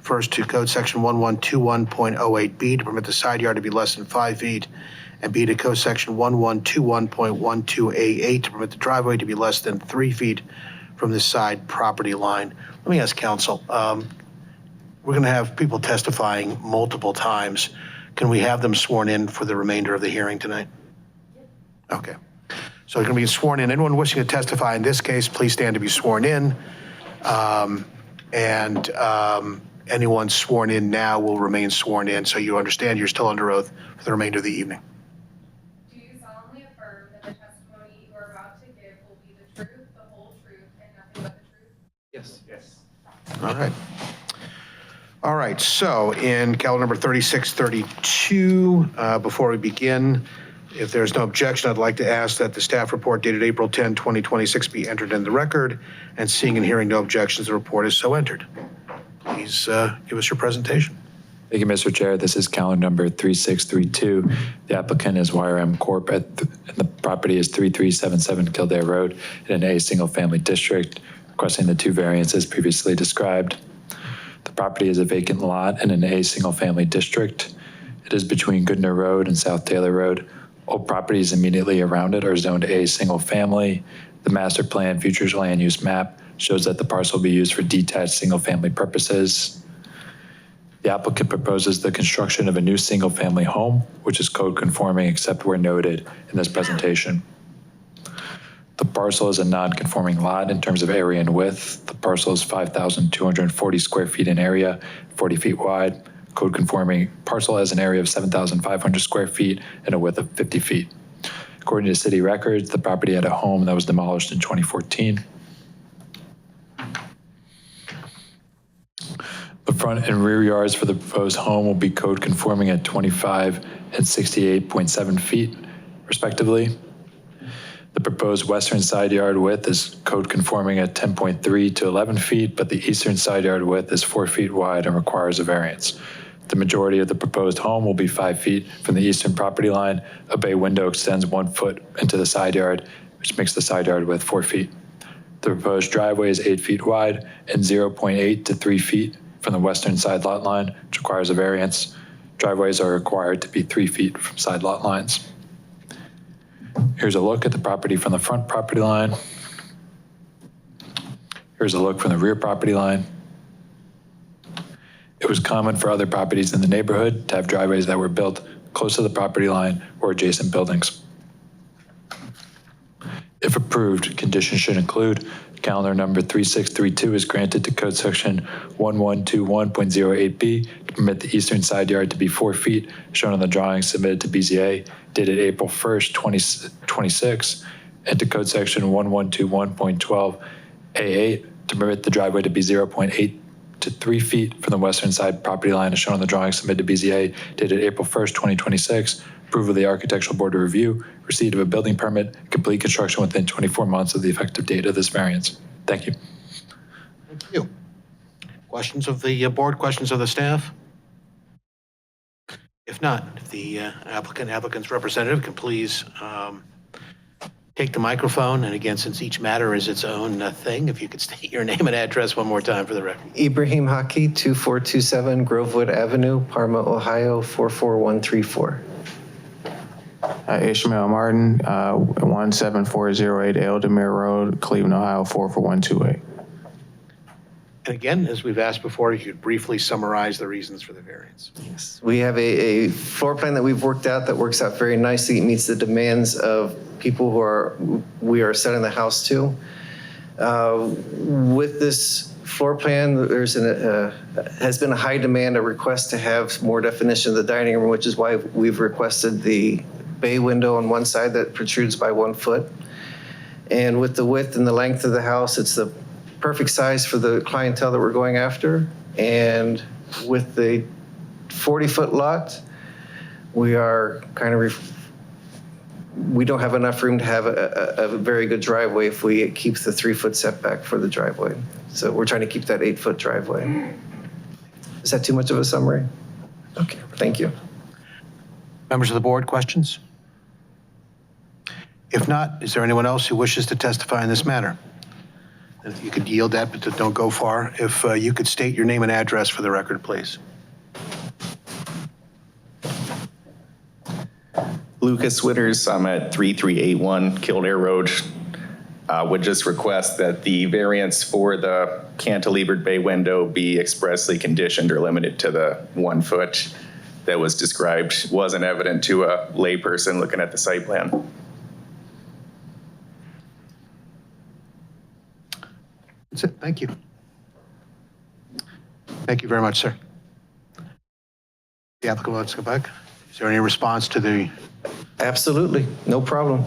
First, to code section 1121.08B to permit the side yard to be less than 5 feet, and B, to code section 1121.12A8 to permit the driveway to be less than 3 feet from the side property line. Let me ask counsel, we're going to have people testifying multiple times. Can we have them sworn in for the remainder of the hearing tonight? Okay. So they're going to be sworn in. Anyone wishing to testify in this case, please stand to be sworn in. Anyone sworn in now will remain sworn in, so you understand you're still under oath for the remainder of the evening. Do you solemnly affirm that the testimony you are about to give will be the truth, the whole truth, and nothing but the truth? Yes. Yes. All right. All right, so in calendar number 3632, before we begin, if there's no objection, I'd like to ask that the staff report dated April 10, 2026 be entered in the record, and seeing and hearing no objections, the report is so entered. Please give us your presentation. Thank you, Mr. Chair. This is calendar number 3632. The applicant is YRM Corp. And the property is 3377 Kildare Road in an A single-family district, requesting the 2 variances previously described. The property is a vacant lot in an A single-family district. It is between Goodner Road and South Taylor Road. All properties immediately around it are zoned A single-family. The master plan futures land use map shows that the parcel will be used for detached single-family purposes. The applicant proposes the construction of a new single-family home, which is code conforming except where noted in this presentation. The parcel is a non-conforming lot in terms of area and width. The parcel is 5,240 square feet in area, 40 feet wide. Code conforming parcel has an area of 7,500 square feet and a width of 50 feet. According to city records, the property had a home that was demolished in 2014. The front and rear yards for the proposed home will be code conforming at 25 and 68.7 feet, respectively. The proposed western side yard width is code conforming at 10.3 to 11 feet, but the eastern side yard width is 4 feet wide and requires a variance. The majority of the proposed home will be 5 feet from the eastern property line. A bay window extends 1 foot into the side yard, which makes the side yard width 4 feet. The proposed driveway is 8 feet wide and 0.8 to 3 feet from the western side lot line, which requires a variance. Driveways are required to be 3 feet from side lot lines. Here's a look at the property from the front property line. Here's a look from the rear property line. It was common for other properties in the neighborhood to have driveways that were built close to the property line or adjacent buildings. If approved, conditions should include calendar number 3632 is granted to code section 1121.08B to permit the eastern side yard to be 4 feet, shown on the drawing submitted to BZA, dated April 1st, 2026, and to code section 1121.12A8 to permit the driveway to be 0.8 to 3 feet from the western side property line, as shown on the drawing submitted to BZA, dated April 1st, 2026. Approval of the Architectural Board of Review, receipt of a building permit, complete construction within 24 months of the effective date of this variance. Thank you. Thank you. Questions of the board, questions of the staff? If not, if the applicant's representative can please take the microphone. And again, since each matter is its own thing, if you could state your name and address one more time for the record. Ibrahim Haki, 2427 Grovewood Avenue, Parma, Ohio, 44134. Ishmael Martin, 17408 Eldemere Road, Cleveland, Ohio, 44128. And again, as we've asked before, if you'd briefly summarize the reasons for the variance. Yes. We have a floor plan that we've worked out that works out very nicely. It meets the demands of people we are selling the house to. With this floor plan, has been a high demand, a request to have more definition of the dining room, which is why we've requested the bay window on one side that protrudes by 1 foot. And with the width and the length of the house, it's the perfect size for the clientele that we're going after. And with the 40-foot lot, we are kind of, we don't have enough room to have a very good driveway if we keep the 3-foot setback for the driveway. So we're trying to keep that 8-foot driveway. Is that too much of a summary? Okay, thank you. Members of the board, questions? If not, is there anyone else who wishes to testify in this matter? If you could yield that, but don't go far. If you could state your name and address for the record, please. Lucas Witters, I'm at 3381 Kildare Road. Would just request that the variance for the cantilevered bay window be expressly conditioned or limited to the 1 foot that was described. Wasn't evident to a layperson looking at the site plan. That's it. Thank you. Thank you very much, sir. The applicant wants to go back. Is there any response to the? Absolutely, no problem.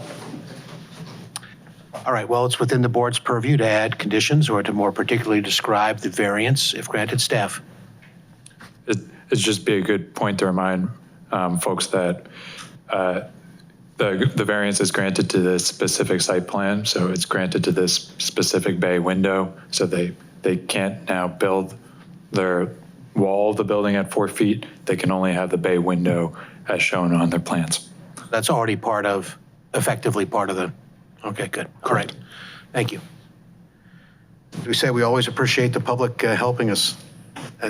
All right, well, it's within the board's purview to add conditions or to more particularly describe the variance if granted. Staff. It's just be a good point to remind folks that the variance is granted to this specific site plan. So it's granted to this specific bay window. So they can't now build their wall of the building at 4 feet. They can only have the bay window as shown on their plans. That's already effectively part of the, okay, good. All right, thank you. We say we always appreciate the public helping us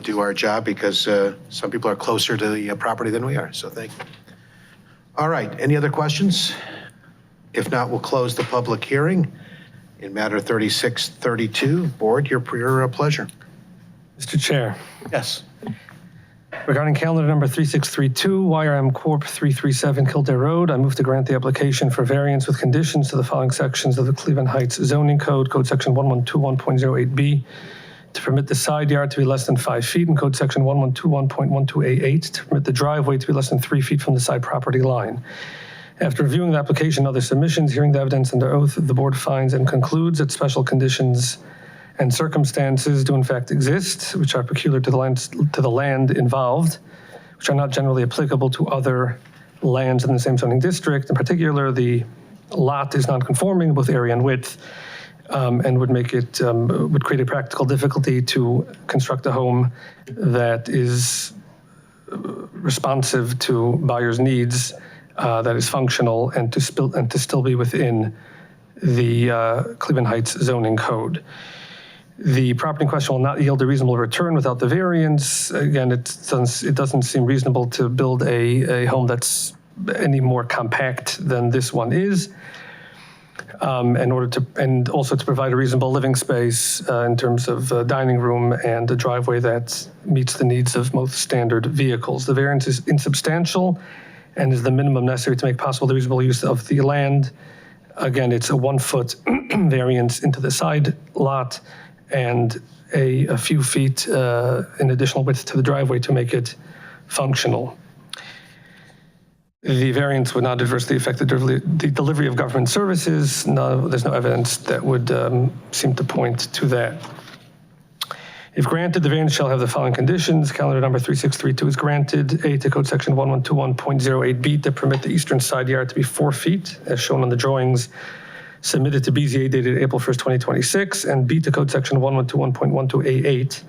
do our job because some people are closer to the property than we are, so thank you. All right, any other questions? If not, we'll close the public hearing in matter 3632. Board, your pleasure. Mr. Chair, Yes. Regarding calendar number 3632, YRM Corp. 337 Kildare Road, I move to grant the application for variance with conditions to the following sections of the Cleveland Heights zoning code, code section 1121.08B, to permit the side yard to be less than 5 feet, and code section 1121.12A8 to permit the driveway to be less than 3 feet from the side property line. After reviewing the application and other submissions, hearing the evidence under oath, the board finds and concludes that special conditions and circumstances do in fact exist, which are peculiar to the land involved, which are not generally applicable to other lands in the same zoning district. In particular, the lot is non-conforming, both area and width, and would make it, would create a practical difficulty to construct a home that is responsive to buyers' needs, that is functional, and to still be within the Cleveland Heights zoning code. The property in question will not yield a reasonable return without the variance. Again, it doesn't seem reasonable to build a home that's any more compact than this one is. And also to provide a reasonable living space in terms of dining room and a driveway that meets the needs of most standard vehicles. The variance is insubstantial and is the minimum necessary to make possible the reasonable use of the land. Again, it's a 1 foot variance into the side lot and a few feet in additional width to the driveway to make it functional. The variance would not adversely affect the delivery of government services. No, there's no evidence that would seem to point to that. If granted, the variance shall have the following conditions. Calendar number 3632 is granted. A, to code section 1121.08B to permit the eastern side yard to be 4 feet, as shown on the drawings submitted to BZA dated April 1st, 2026, and B, to code section 1121.12A8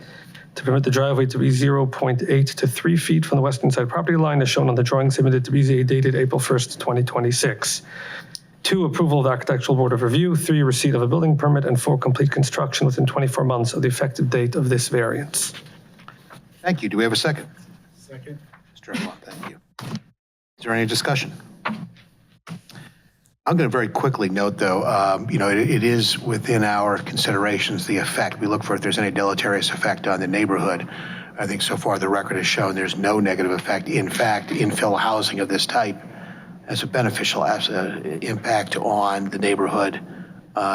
to permit the driveway to be 0.8 to 3 feet from the western side property line, as shown on the drawing submitted to BZA dated April 1st, 2026. 2, approval of the Architectural Board of Review. 3, receipt of a building permit. And 4, complete construction within 24 months of the effective date of this variance. Thank you. Do we have a second? Second. Mr. Eglon, thank you. Is there any discussion? I'm going to very quickly note, though, it is within our considerations, the effect. We look for if there's any deleterious effect on the neighborhood. I think so far the record has shown there's no negative effect. In fact, infill housing of this type has a beneficial impact on the neighborhood,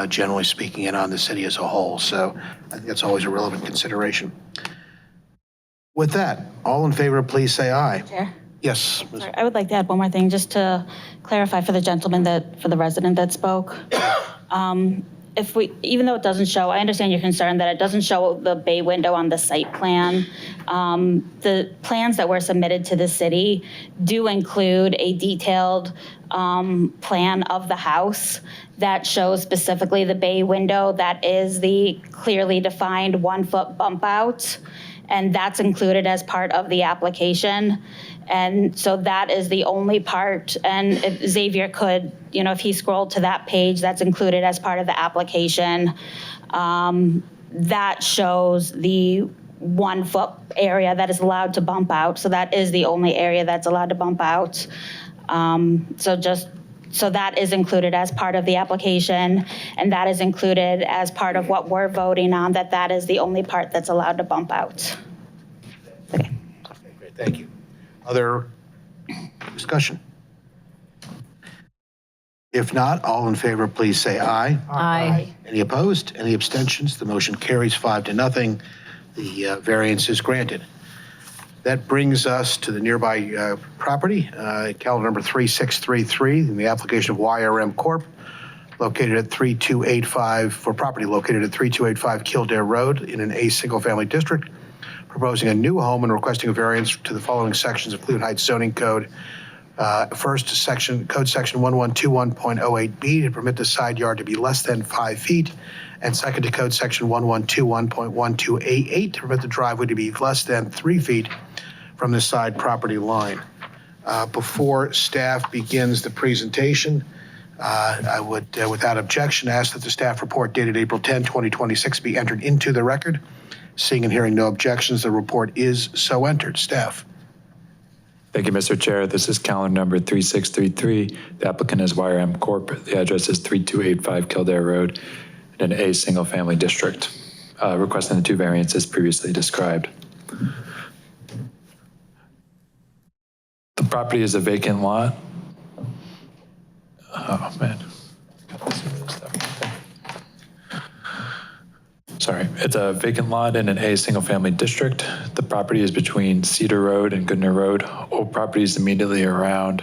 generally speaking, and on the city as a whole. So I think that's always a relevant consideration. With that, all in favor, please say aye. Chair? Yes. Ms. Sorry, I would like to add one more thing, just to clarify for the gentleman for the resident that spoke. Even though it doesn't show, I understand your concern that it doesn't show the bay window on the site plan. The plans that were submitted to the city do include a detailed plan of the house that shows specifically the bay window that is the clearly defined 1 foot bump out. And that's included as part of the application. And so that is the only part. And if Xavier could, if he scrolled to that page, that's included as part of the application. That shows the 1 foot area that is allowed to bump out. So that is the only area that's allowed to bump out. So that is included as part of the application, and that is included as part of what we're voting on, that is the only part that's allowed to bump out. Okay. Okay, great, thank you. Other discussion? If not, all in favor, please say aye. Aye. Any opposed? Any abstentions? The motion carries 5-0. The variance is granted. That brings us to the nearby property, calendar number 3633, in the application of YRM Corp., located at 3285, for property located at 3285 Kildare Road in an A single-family district, proposing a new home and requesting a variance to the following sections of Cleveland Heights zoning code. First, code section 1121.08B to permit the side yard to be less than 5 feet. And second, to code section 1121.12A8 to permit the driveway to be less than 3 feet from the side property line. Before staff begins the presentation, I would, without objection, ask that the staff report dated April 10, 2026 be entered into the record. Seeing and hearing no objections, the report is so entered. Staff. Thank you, Mr. Chair. This is calendar number 3633. The applicant is YRM Corp. The address is 3285 Kildare Road in an A single-family district, requesting the 2 variances previously described. property is a vacant lot. Oh, man. Sorry, it's a vacant lot in an A single-family district. The property is between Cedar Road and Goodner Road. All properties immediately around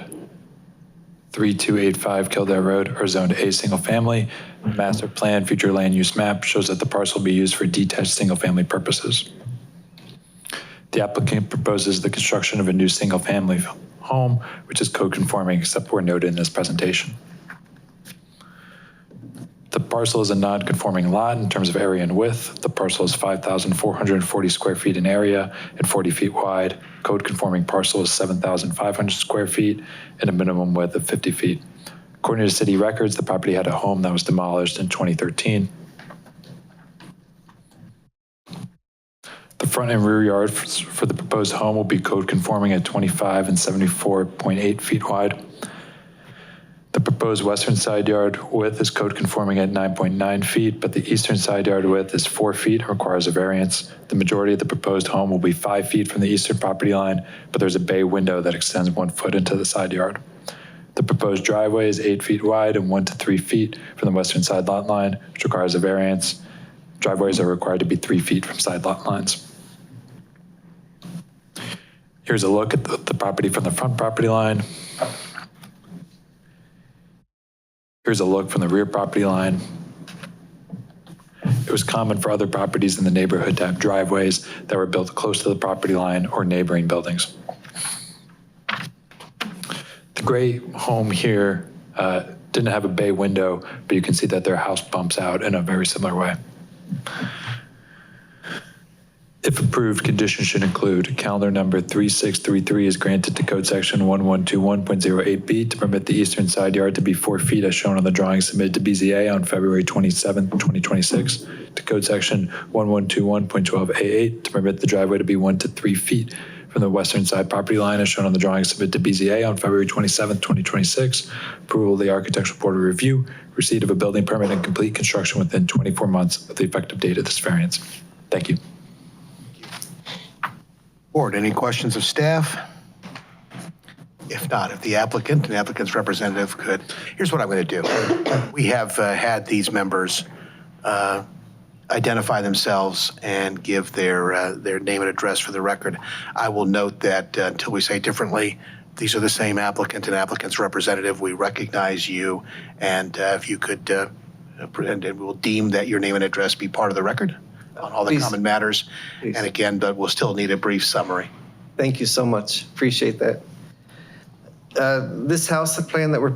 3285 Kildare Road are zoned A single-family. Master plan future land use map shows that the parcel will be used for detached single-family purposes. The applicant proposes the construction of a new single-family home, which is code conforming except where noted in this presentation. The parcel is a non-conforming lot in terms of area and width. The parcel is 5,440 square feet in area and 40 feet wide. Code conforming parcel is 7,500 square feet and a minimum width of 50 feet. According to city records, the property had a home that was demolished in 2013. The front and rear yard for the proposed home will be code conforming at 25 and 74.8 feet wide. The proposed western side yard width is code conforming at 9.9 feet, but the eastern side yard width is 4 feet and requires a variance. The majority of the proposed home will be 5 feet from the eastern property line, but there's a bay window that extends 1 foot into the side yard. The proposed driveway is 8 feet wide and 1 to 3 feet from the western side lot line, which requires a variance. Driveways are required to be 3 feet from side lot lines. Here's a look at the property from the front property line. Here's a look from the rear property line. It was common for other properties in the neighborhood to have driveways that were built close to the property line or neighboring buildings. The gray home here didn't have a bay window, but you can see that their house bumps out in a very similar way. If approved, conditions should include calendar number 3633 is granted to code section 1121.08B to permit the eastern side yard to be 4 feet as shown on the drawing submitted to BZA on February 27, 2026, to code section 1121.12A8 to permit the driveway to be 1 to 3 feet from the western side property line as shown on the drawing submitted to BZA on February 27, 2026, approval of the architectural board of review, receipt of a building permit and complete construction within 24 months of the effective date of this variance. Thank you. Board, any questions of staff? If not, if the applicant and the applicant's representative could, here's what I'm going to do. We have had these members identify themselves and give their name and address for the record. I will note that until we say differently, these are the same applicant and applicant's representative. We recognize you, and if you could, and we'll deem that your name and address be part of the record on all the Please. common matters. Please. And again, but we'll still need a brief summary. Thank you so much. Appreciate that. This house plan that we're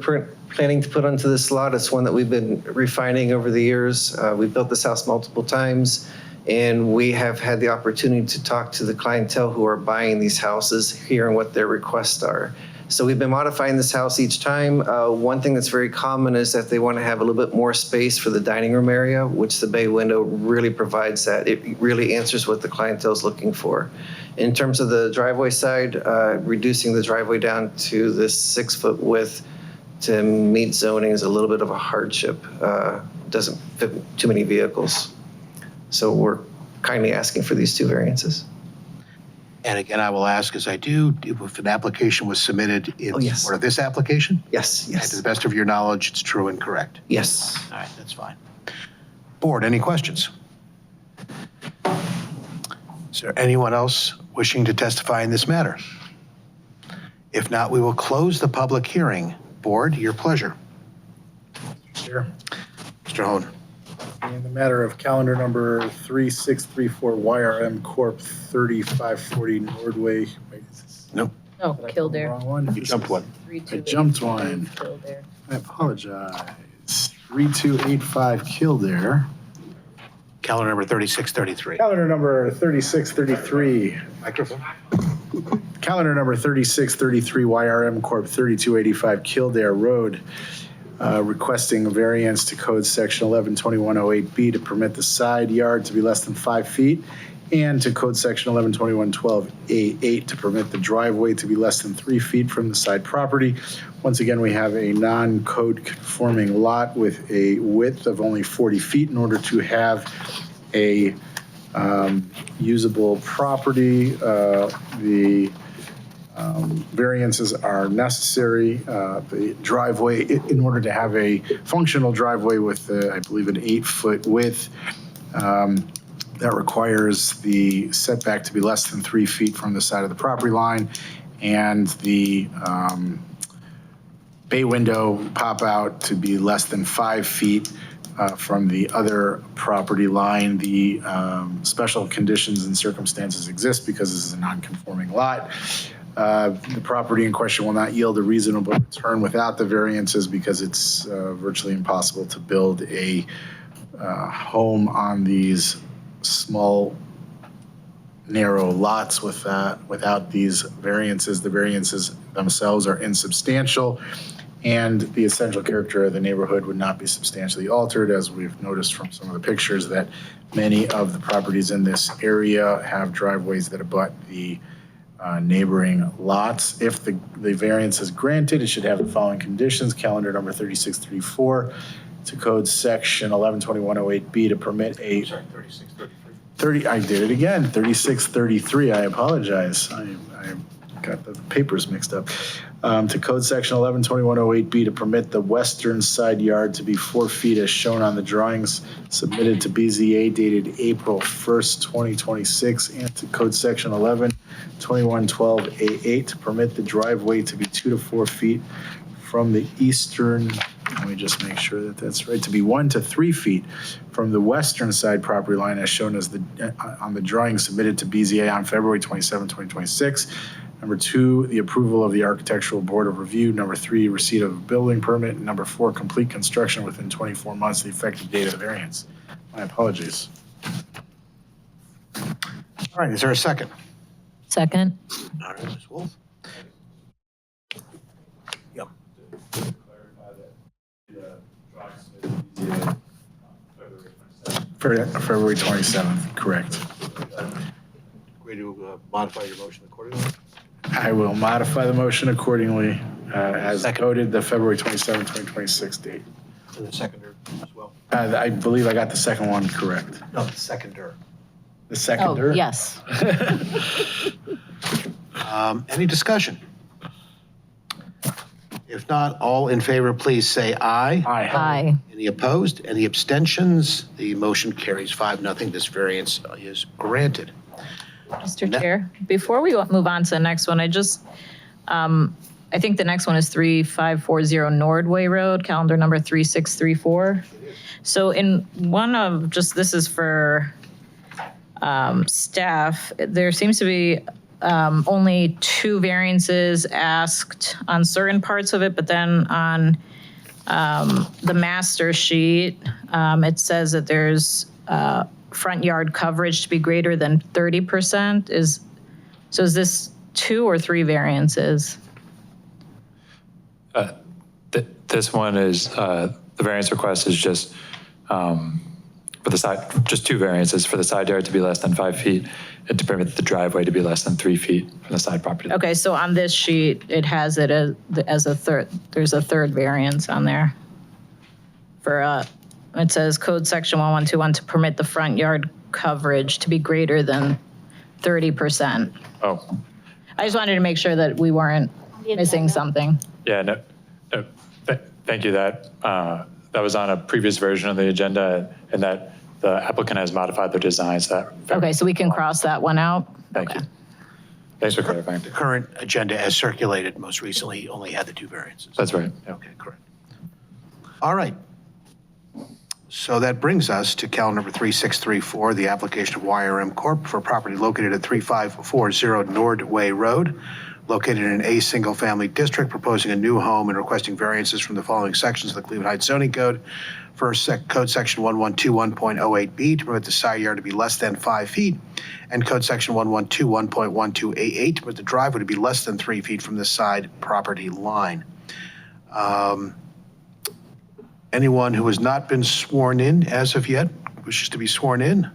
planning to put onto this lot is one that we've been refining over the years. We've built this house multiple times, and we have had the opportunity to talk to the clientele who are buying these houses, hearing what their requests are. So we've been modifying this house each time. One thing that's very common is that they want to have a little bit more space for the dining room area, which the bay window really provides that. It really answers what the clientele is looking for. In terms of the driveway side, reducing the driveway down to this 6 foot width to meet zoning is a little bit of a hardship. Doesn't fit too many vehicles. So we're kindly asking for these two variances. And again, I will ask, as I do, if an application was submitted in Oh, yes. support of this application? Yes, And to yes, the best of your knowledge, it's true and correct. yes. All right, that's fine. Board, any questions? Is there anyone else wishing to testify in this matter? If not, we will close the public hearing. Board, your pleasure. Chair. Mr. Hone. In the matter of calendar number 3634 YRM Corp. 3540 Nordway. Wait, is this Nope, Oh, the Kildare. wrong one? you jumped one. I jumped one. Kildare. I apologize. 3285 Kildare. Calendar number 3633. Calendar number 3633. Microphone. Calendar number 3633 YRM Corp. 3285 Kildare Road. Requesting a variance to code section 112108B to permit the side yard to be less than 5 feet, and to code section 112112A8 to permit the driveway to be less than 3 feet from the side property. Once again, we have a non-code conforming lot with a width of only 40 feet in order to have a usable property. The variances are necessary. The driveway, in order to have a functional driveway with, I believe, an 8-foot width, that requires the setback to be less than 3 feet from the side of the property line, and the bay window pop out to be less than 5 feet from the other property line. The special conditions and circumstances exist because this is a non-conforming lot. The property in question will not yield a reasonable return without the variances because it's virtually impossible to build a home on these small, narrow lots without these variances. The variances themselves are insubstantial, and the essential character of the neighborhood would not be substantially altered, as we've noticed from some of the pictures that many of the properties in this area have driveways that abut the neighboring lots. If the variance is granted, it should have the following conditions: calendar number 3634 to code section 112108B to permit a... Sorry, 3633. I did it again, 3633, I apologize. I got the papers mixed up. To code section 112108B to permit the western side yard to be 4 feet as shown on the drawings submitted to BZA dated April 1st, 2026, and to code section 112112A8 to permit the driveway to be 2 to 4 feet from the eastern, let me just make sure that that's right, to be 1 to 3 feet from the western side property line as shown as on the drawing submitted to BZA on February 27, 2026. Number 2, the approval of the Architectural Board of Review. Number 3, receipt of a building permit. And number 4, complete construction within 24 months of the effective date of the variance. My apologies. All right, is there a second? Second. All right, Ms. Wolf. Yep. February 27th, correct. Agree to modify your motion accordingly? I will modify the motion accordingly as Second. noted, the February 27, 2026 date. And the seconder as well? I believe I got the second one correct. No, the seconder. The seconder? Oh, yes. Any discussion? If not, all in favor, please say aye. Aye. Any opposed? Any abstentions? The motion carries 5-0. This variance is granted. Mr. Chair, before we move on to the next one, I think the next one is 3540 Nordway Road, calendar number 3634. So in one of, this is for staff, there seems to be only 2 variances asked on certain parts of it, but then on the master sheet, it says that there's front yard coverage to be greater than 30%. So is this 2 or 3 variances? This one is, the variance request is just for the side, just 2 variances for the side yard to be less than 5 feet and to permit the driveway to be less than 3 feet from the side property. Okay, so on this sheet, it has it as a third, there's a third variance on there. For, it says code section 1121 to permit the front yard coverage to be greater than 30%. Oh, I just wanted to make sure that we weren't missing something. yeah, no, thank you. That was on a previous version of the agenda, and that the applicant has modified their designs. Okay, so we can cross that one out? Thank you. Thanks for clarifying. The current agenda as circulated most recently only had the 2 variances. That's right. Okay, correct. All right. So that brings us to calendar number 3634, the application of YRM Corp. for property located at 3540 Nordway Road, located in an A single-family district, proposing a new home and requesting variances from the following sections of the Cleveland Heights zoning code. First, code section 1121.08B to permit the side yard to be less than 5 feet, and code section 1121.12A8 to permit the driveway to be less than 3 feet from the side property line. Anyone who has not been sworn in as of yet wishes to be sworn in?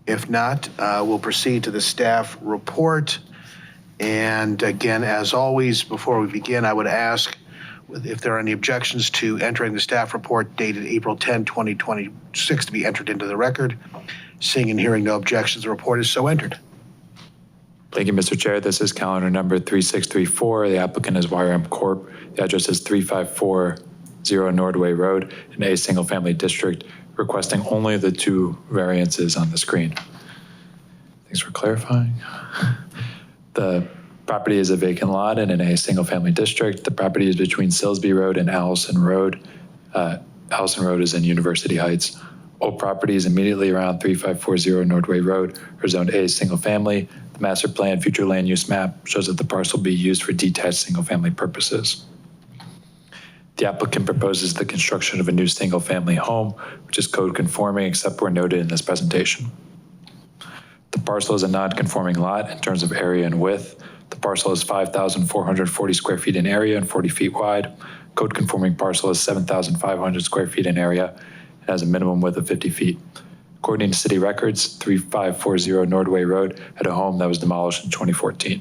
If not, we'll proceed to the staff report. And again, as always, before we begin, I would ask if there are any objections to entering the staff report dated April 10, 2026 to be entered into the record. Seeing and hearing no objections, the report is so entered. Thank you, Mr. Chair. This is calendar number 3634. The applicant is YRM Corp. The address is 3540 Nordway Road in a single-family district, requesting only the 2 variances on the screen. Thanks for clarifying. The property is a vacant lot and in a single-family district. The property is between Silsby Road and Allison Road. Allison Road is in University Heights. All properties immediately around 3540 Nordway Road are zoned A single-family. The master plan future land use map shows that the parcel will be used for detached single-family purposes. The applicant proposes the construction of a new single-family home, which is code conforming except where noted in this presentation. The parcel is a non-conforming lot in terms of area and width. The parcel is 5,440 square feet in area and 40 feet wide. Code conforming parcel is 7,500 square feet in area and has a minimum width of 50 feet. According to city records, 3540 Nordway Road had a home that was demolished in 2014.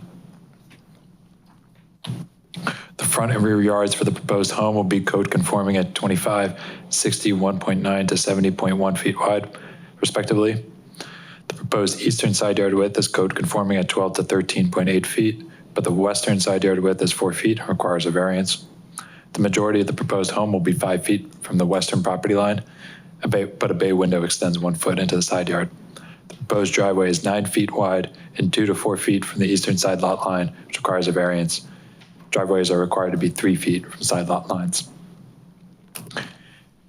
The front and rear yards for the proposed home will be code conforming at 25, 61.9 to 70.1 feet wide, respectively. The proposed eastern side yard width is code conforming at 12 to 13.8 feet, but the western side yard width is 4 feet and requires a variance. The majority of the proposed home will be 5 feet from the western property line, but a bay window extends 1 foot into the side yard. The proposed driveway is 9 feet wide and 2 to 4 feet from the eastern side lot line, which requires a variance. Driveways are required to be 3 feet from side lot lines.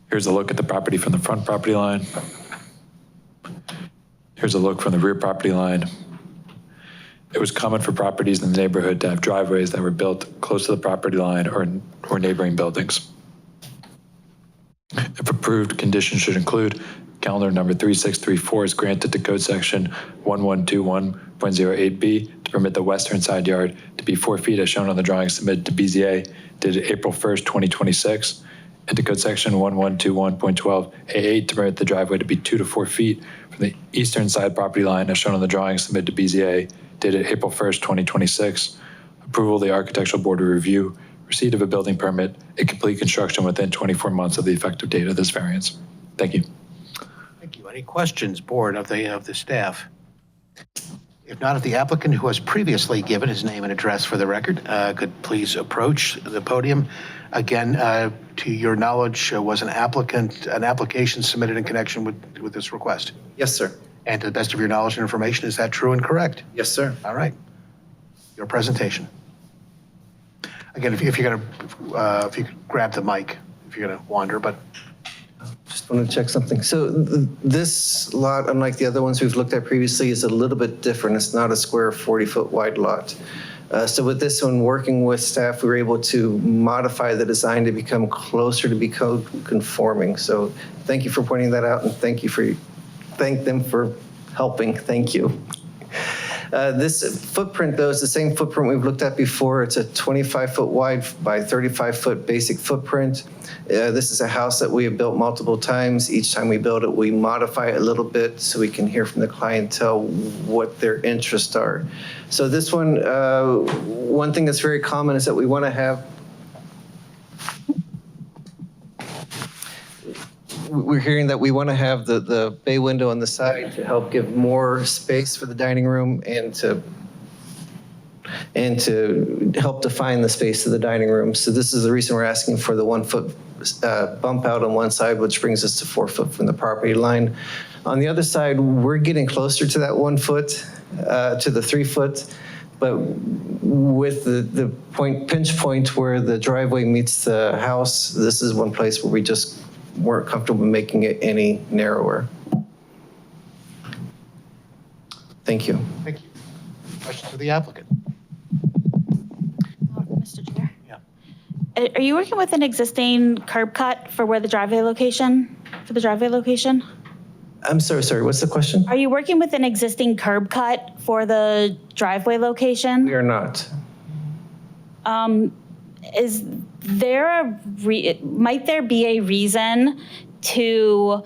Here's a look at the property from the front property line. Here's a look from the rear property line. It was common for properties in the neighborhood to have driveways that were built close to the property line or neighboring buildings. If approved, conditions should include calendar number 3634 is granted to code section 1121.08B to permit the western side yard to be 4 feet as shown on the drawing submitted to BZA dated April 1st, 2026, and to code section 1121.12A8 to permit the driveway to be 2 to 4 feet from the eastern side property line as shown on the drawing submitted to BZA dated April 1st, 2026, approval of the Architectural Board of Review, receipt of a building permit, and complete construction within 24 months of the effective date of this variance. Thank you. Thank you. Any questions, board, of the staff? If not, if the applicant, who has previously given his name and address for the record, could please approach the podium. Again, to your knowledge, was an application submitted in connection with this request? Yes, sir. And to the best of your knowledge and information, is that true and correct? Yes, sir. All right. Your presentation. Again, if you could grab the mic, if you're going to wander, but. Just want to check something. So this lot, unlike the other ones we've looked at previously, is a little bit different. It's not a square 40-foot wide lot. So with this one, working with staff, we were able to modify the design to become closer to be code conforming. So thank you for pointing that out, and thank them for helping. Thank you. This footprint, though, is the same footprint we've looked at before. It's a 25-foot wide by 35-foot basic footprint. This is a house that we have built multiple times. Each time we build it, we modify it a little bit so we can hear from the clientele what their interests are. So this one, one thing that's very common is that we want to have, we're hearing that we want to have the bay window on the side to help give more space for the dining room and to help define the space of the dining room. So this is the reason we're asking for the 1 foot bump out on one side, which brings us to 4 foot from the property line. On the other side, we're getting closer to that 1 foot, to the 3 foot, but with the pinch point where the driveway meets the house, this is one place where we just weren't comfortable making it any narrower. Thank you. Thank you. Questions of the applicant? Mr. Chair? Yeah. Are you working with an existing curb cut for where the driveway location, I'm sorry, what's the question? Are you working with an existing curb cut for the driveway location? We are not. Is there might there be a reason to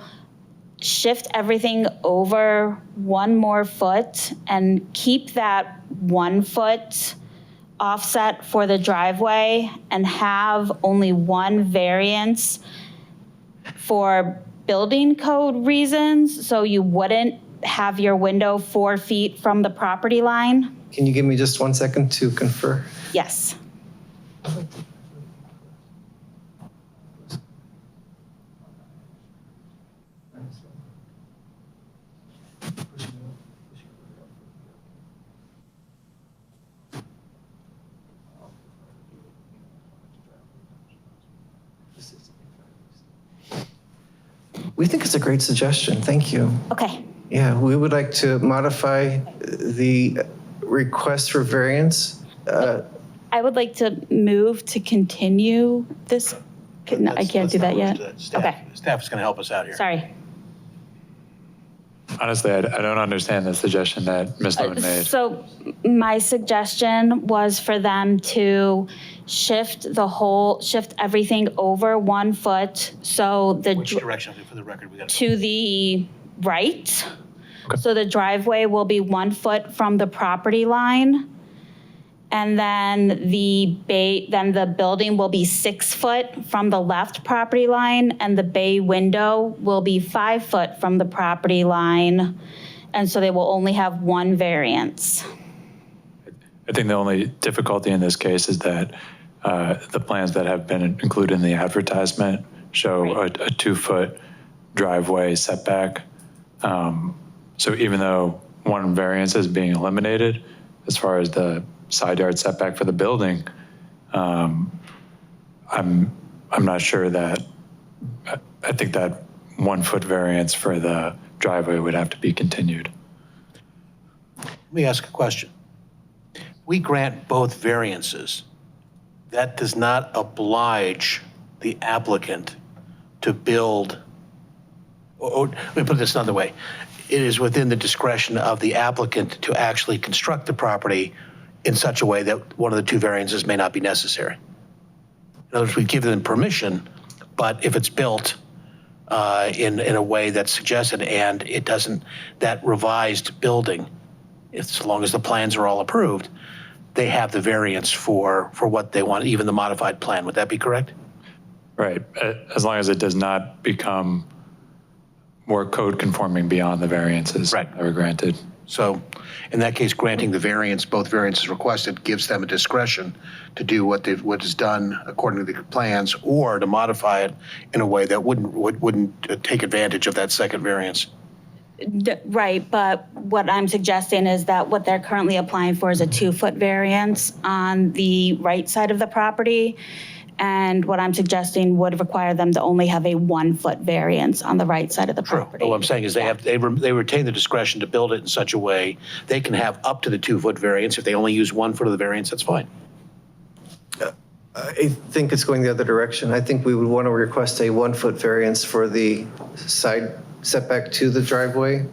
shift everything over 1 more foot and keep that 1 foot offset for the driveway and have only 1 variance for building code reasons, so you wouldn't have your window 4 feet from the property line? Can you give me just 1 second to confer? Yes. We think it's a great suggestion. Thank you. Okay. Yeah, we would like to modify the request for variance. I would like to move to continue this. No, I can't do that yet. Okay, Staff is going to help us out here. sorry. Honestly, I don't understand the suggestion that Ms. Lewin made. So my suggestion was for them to shift everything over 1 foot, so Which direction, for the record, we got to the right. So the driveway will be 1 foot from the property line. And then the building will be 6 foot from the left property line, and the bay window will be 5 foot from the property line. And so they will only have one variance. I think the only difficulty in this case is that the plans that have been included in the advertisement show a 2-foot driveway setback. So even though one variance is being eliminated, as far as the side yard setback for the building, I'm not sure that, I think that 1 foot variance for the driveway would have to be continued. Let me ask a question. We grant both variances. That does not oblige the applicant to build, or let me put this another way. It is within the discretion of the applicant to actually construct the property in such a way that one of the two variances may not be necessary. In other words, we give them permission, but if it's built in a way that's suggested and it doesn't, that revised building, as long as the plans are all approved, they have the variance for what they want, even the modified plan. Would that be correct? Right, as long as it does not become more code conforming beyond the variances that are granted. So in that case, granting the variance, both variances requested, gives them a discretion to do what is done according to the plans, or to modify it in a way that wouldn't take advantage of that second variance. Right, but what I'm suggesting is that what they're currently applying for is a 2-foot variance on the right side of the property. And what I'm suggesting would require them to only have a 1-foot variance on the right side of the property. But what I'm saying is they retain the discretion to build it in such a way they can have up to the 2-foot variance. If they only use 1 foot of the variance, that's fine. I think it's going the other direction. I think we would want to request a 1-foot variance for the side setback to the driveway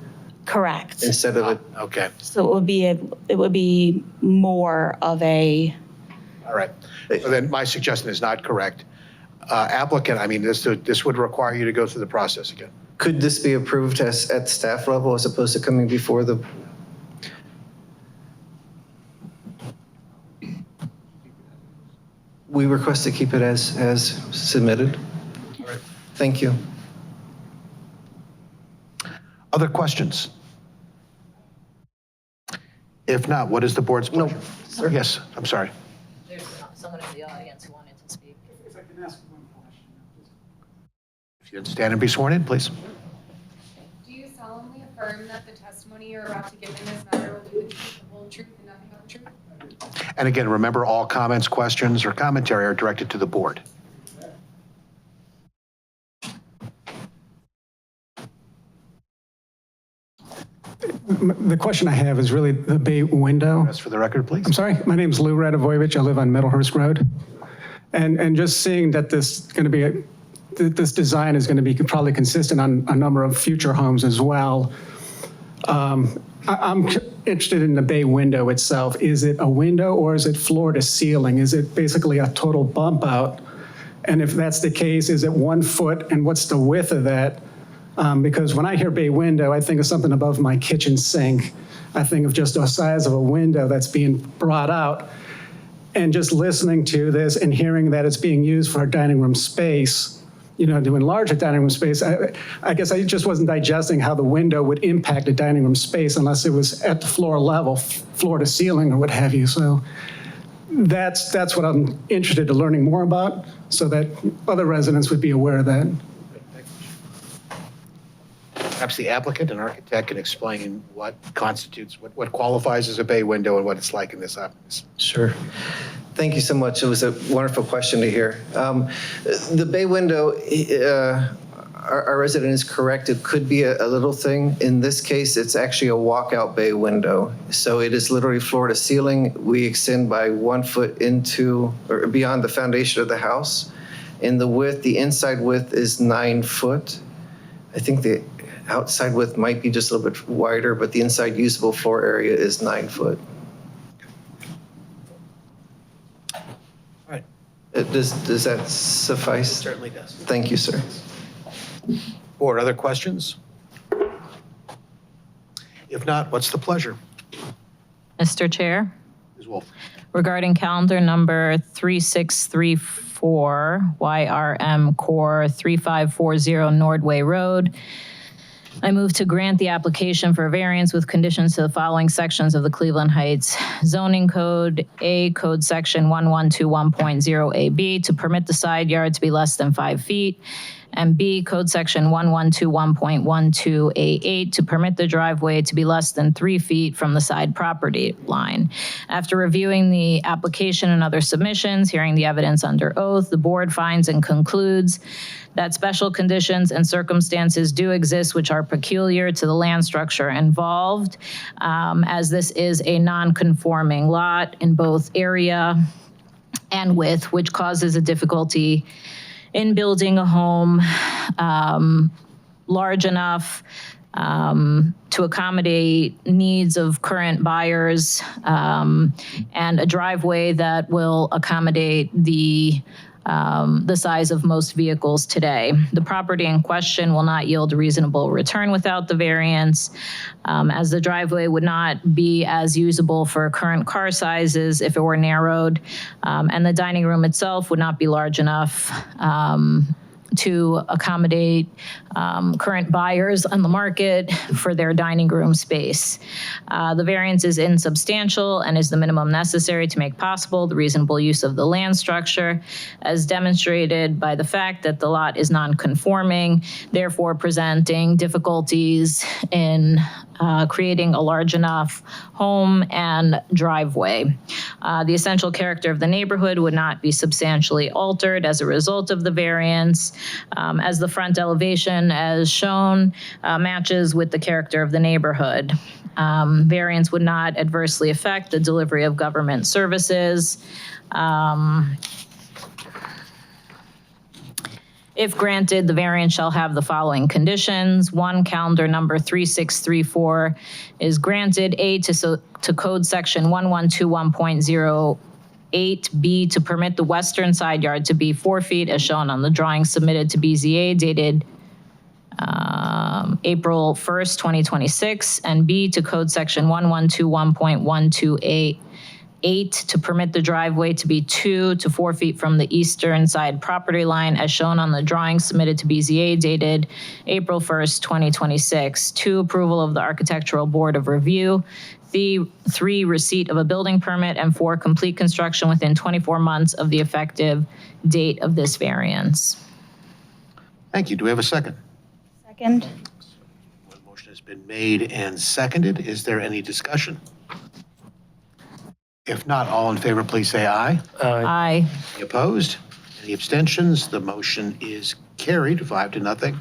Correct. instead of a. Okay, So it would be more of a, all right. So then my suggestion is not correct. Applicant, I mean, this would require you to go through the process again. Could this be approved at staff level as opposed to coming before the? We request to keep it as submitted. All right. Thank you. Other questions? If not, what is the board's pleasure? sir. Yes, I'm sorry. There's someone in the audience who wanted to speak. If I can ask one question. If you'd stand and be sworn in, please. Do you solemnly affirm that the testimony you're about to give in this matter will be the truth, the whole truth, and nothing but the truth? And again, remember, all comments, questions, or commentary are directed to the board. The question I have is really the bay window. That's for the record, please. I'm sorry, my name's Lou Radovovich. I live on Middlehurst Road. And just seeing that this design is going to be probably consistent on a number of future homes as well. I'm interested in the bay window itself. Is it a window or is it floor to ceiling? Is it basically a total bump out? And if that's the case, is it 1 foot and what's the width of that? Because when I hear bay window, I think of something above my kitchen sink. I think of just the size of a window that's being brought out. And just listening to this and hearing that it's being used for a dining room space, to enlarge a dining room space. I guess I just wasn't digesting how the window would impact a dining room space unless it was at the floor level, floor to ceiling or what have you. So that's what I'm interested in learning more about so that other residents would be aware of that. Perhaps the applicant and architect can explain what constitutes, what qualifies as a bay window and what it's like in this office. Sure. Thank you so much. It was a wonderful question to hear. The bay window, our resident is correct. It could be a little thing. In this case, it's actually a walkout bay window. So it is literally floor to ceiling. We extend by 1 foot into or beyond the foundation of the house. And the inside width is 9 foot. I think the outside width might be just a little bit wider, but the inside usable floor area is 9 foot. Right. Does that suffice? It certainly does. Thank you, sir. Board, other questions? If not, what's the pleasure? Mr. Chair, Ms. Wolf? regarding calendar number 3634, YRM Core 3540 Nordway Road, I move to grant the application for a variance with conditions to the following sections of the Cleveland Heights zoning code. A, code section 1121.0AB, to permit the side yard to be less than 5 feet. And B, code section 1121.12A8, to permit the driveway to be less than 3 feet from the side property line. After reviewing the application and other submissions, hearing the evidence under oath, the board finds and concludes that special conditions and circumstances do exist which are peculiar to the land structure involved, as this is a non-conforming lot in both area and width, which causes a difficulty in building a home large enough to accommodate needs of current buyers, and a driveway that will accommodate the size of most vehicles today. The property in question will not yield a reasonable return without the variance, as the driveway would not be as usable for current car sizes if it were narrowed, and the dining room itself would not be large enough to accommodate current buyers on the market for their dining room space. The variance is insubstantial and is the minimum necessary to make possible the reasonable use of the land structure, as demonstrated by the fact that the lot is non-conforming, therefore presenting difficulties in creating a large enough home and driveway. The essential character of the neighborhood would not be substantially altered as a result of the variance, as the front elevation as shown matches with the character of the neighborhood. Variance would not adversely affect the delivery of government services. If granted, the variance shall have the following conditions. 1, calendar number 3634 is granted. A, to code section 1121.08B, to permit the western side yard to be 4 feet as shown on the drawing submitted to BZA dated April 1st, 2026. And B, to code section 1121.12A8, to permit the driveway to be 2 to 4 feet from the eastern side property line as shown on the drawing submitted to BZA dated April 1st, 2026. 2, approval of the Architectural Board of Review. 3, receipt of a building permit. And 4, complete construction within 24 months of the effective date of this variance. Thank you. Do we have a second? Second. The motion has been made and seconded. Is there any discussion? If not, all in favor, please say aye. Aye. Any opposed? Any abstentions? The motion is carried 5-0.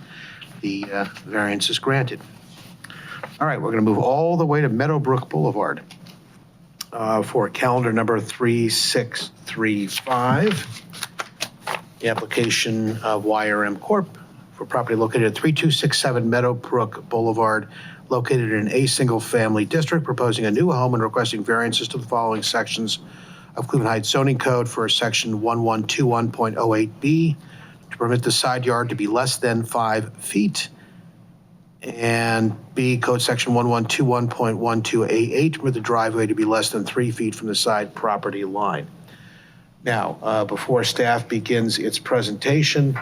The variance is granted. All right, we're going to move all the way to Meadowbrook Boulevard for calendar number 3635. The application of YRM Corp. for property located at 3267 Meadowbrook Boulevard, located in a single-family district, proposing a new home and requesting variances to the following sections of Cleveland Heights zoning code for section 1121.08B, to permit the side yard to be less than 5 feet, and B, code section 1121.12A8, to permit the driveway to be less than 3 feet from the side property line. Now, before staff begins its presentation,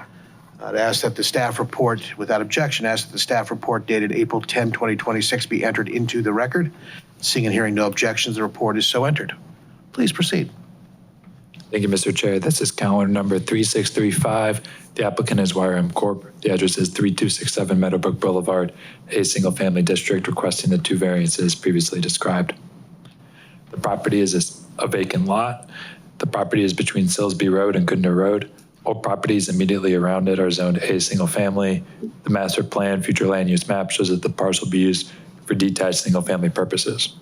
I'd ask that the staff report, without objection, ask that the staff report dated April 10, 2026 be entered into the record. Seeing and hearing no objections, the report is so entered. Please proceed. Thank you, Mr. Chair. This is calendar number 3635. The applicant is YRM Corp. The address is 3267 Meadowbrook Boulevard, a single-family district, requesting the 2 variances previously described. The property is a vacant lot. The property is between Silsby Road and Goodner Road. All properties immediately around it are zoned A single-family. The master plan future land use map shows that the parcel be used for detached single-family purposes.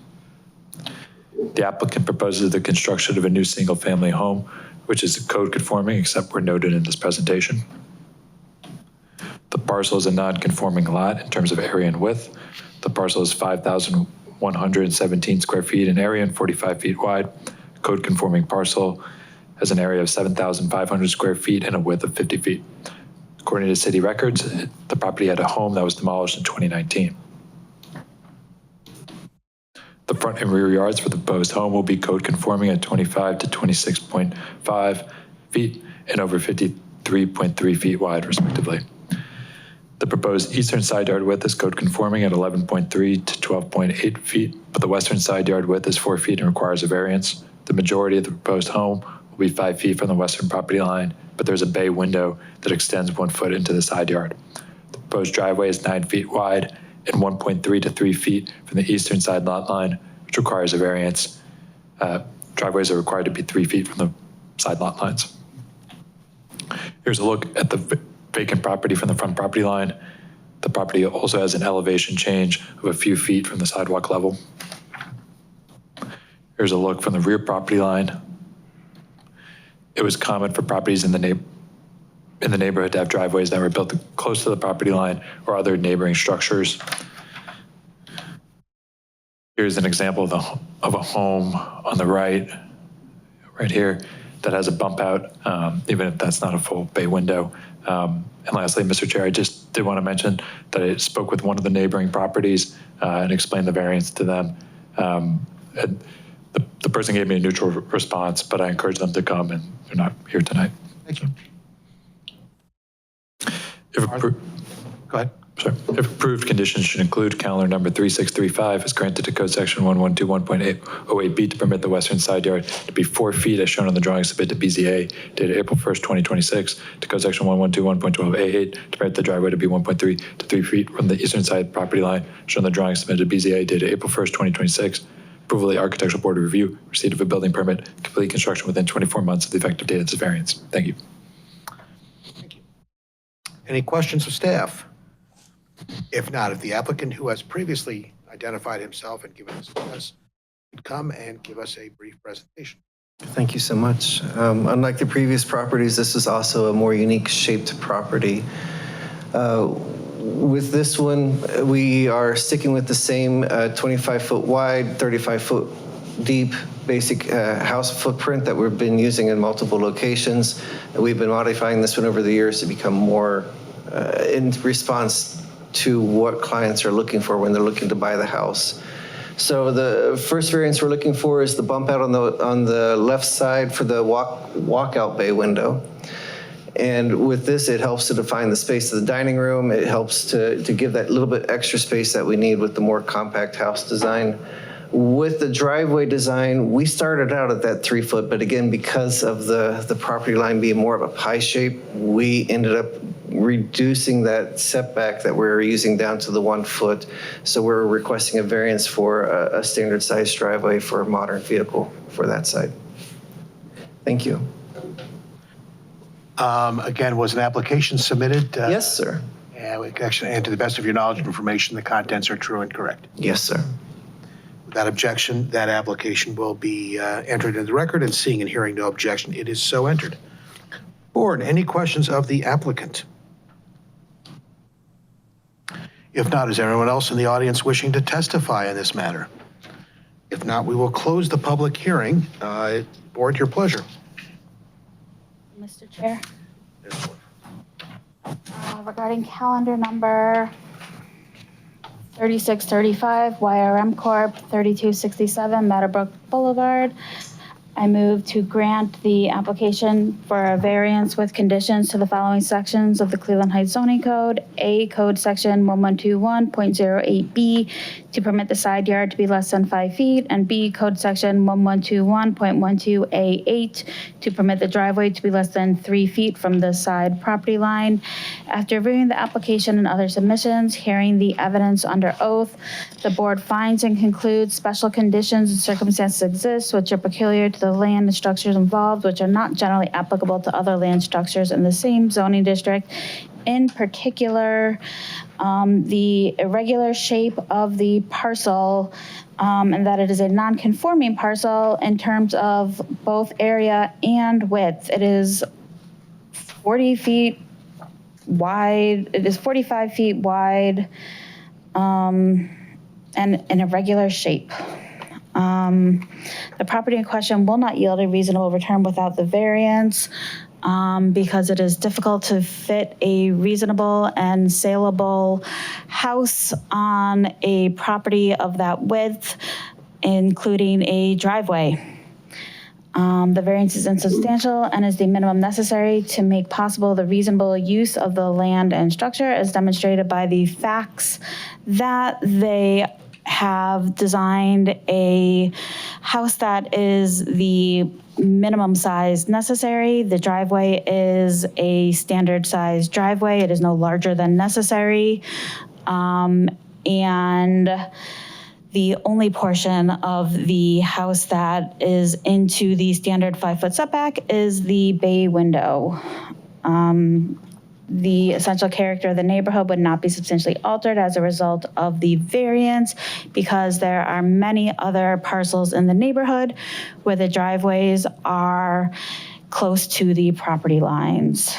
The applicant proposes the construction of a new single-family home, which is code conforming except where noted in this presentation. The parcel is a non-conforming lot in terms of area and width. The parcel is 5,117 square feet in area and 45 feet wide. Code conforming parcel has an area of 7,500 square feet and a width of 50 feet. According to city records, the property had a home that was demolished in 2019. The front and rear yards for the proposed home will be code conforming at 25 to 26.5 feet and over 53.3 feet wide, respectively. The proposed eastern side yard width is code conforming at 11.3 to 12.8 feet, but the western side yard width is 4 feet and requires a variance. The majority of the proposed home will be 5 feet from the western property line, but there's a bay window that extends 1 foot into the side yard. The proposed driveway is 9 feet wide and 1.3 to 3 feet from the eastern side lot line, which requires a variance. Driveways are required to be 3 feet from the side lot lines. Here's a look at the vacant property from the front property line. The property also has an elevation change of a few feet from the sidewalk level. Here's a look from the rear property line. It was common for properties in the neighborhood to have driveways that were built close to the property line or other neighboring structures. Here's an example of a home on the right here, that has a bump out, even if that's not a full bay window. And lastly, Mr. Chair, I just did want to mention that I spoke with one of the neighboring properties and explained the variance to them. And the person gave me a neutral response, but I encouraged them to come, and they're not here tonight. Thank you. Go ahead. Sorry. If approved, conditions should include calendar number 3635 is granted to code section 1121.808B to permit the western side yard to be 4 feet as shown on the drawing submitted to BZA dated April 1st, 2026, to code section 1121.12A8 to permit the driveway to be 1.3 to 3 feet from the eastern side property line shown on the drawing submitted to BZA dated April 1st, 2026. Approval of the Architectural Board of Review, receipt of a building permit, complete construction within 24 months of the effective date of this variance. Thank you. Thank you. Any questions of staff? If not, if the applicant who has previously identified himself and given us address could come and give us a brief presentation. Thank you so much. Unlike the previous properties, this is also a more unique shaped property. With this one, we are sticking with the same 25-foot wide, 35-foot deep basic house footprint that we've been using in multiple locations. We've been modifying this one over the years to become more in response to what clients are looking for when they're looking to buy the house. So the first variance we're looking for is the bump out on the left side for the walkout bay window. And with this, it helps to define the space of the dining room. It helps to give that little bit extra space that we need with the more compact house design. With the driveway design, we started out at that 3 foot, but again, because of the property line being more of a pie shape, we ended up reducing that setback that we're using down to the 1 foot. So we're requesting a variance for a standard size driveway for a modern vehicle for that side. Thank you. Again, was an application submitted? Yes, sir. And to the best of your knowledge and information, the contents are true and correct. Yes, sir. Without objection, that application will be entered into the record, and seeing and hearing no objection, it is so entered. Board, any questions of the applicant? If not, is anyone else in the audience wishing to testify on this matter? If not, we will close the public hearing. Board, your pleasure. Mr. Chair. Regarding calendar number 3635, YRM Corp., 3267 Meadowbrook Boulevard, I move to grant the application for a variance with conditions to the following sections of the Cleveland Heights zoning code. A, code section 1121.08B, to permit the side yard to be less than 5 feet, and B, code section 1121.12A8, to permit the driveway to be less than 3 feet from the side property line. After reviewing the application and other submissions, hearing the evidence under oath, the board finds and concludes special conditions and circumstances exist which are peculiar to the land and structures involved, which are not generally applicable to other land structures in the same zoning district. In particular, the irregular shape of the parcel, and that it is a non-conforming parcel in terms of both area and width. It is 40 feet wide, it is 45 feet wide, and an irregular shape. The property in question will not yield a reasonable return without the variance, because it is difficult to fit a reasonable and saleable house on a property of that width, including a driveway. The variance is insubstantial and is the minimum necessary to make possible the reasonable use of the land and structure as demonstrated by the facts that they have designed a house that is the minimum size necessary. The driveway is a standard size driveway. It is no larger than necessary. And the only portion of the house that is into the standard 5-foot setback is the bay window. The essential character of the neighborhood would not be substantially altered as a result of the variance because there are many other parcels in the neighborhood where the driveways are close to the property lines.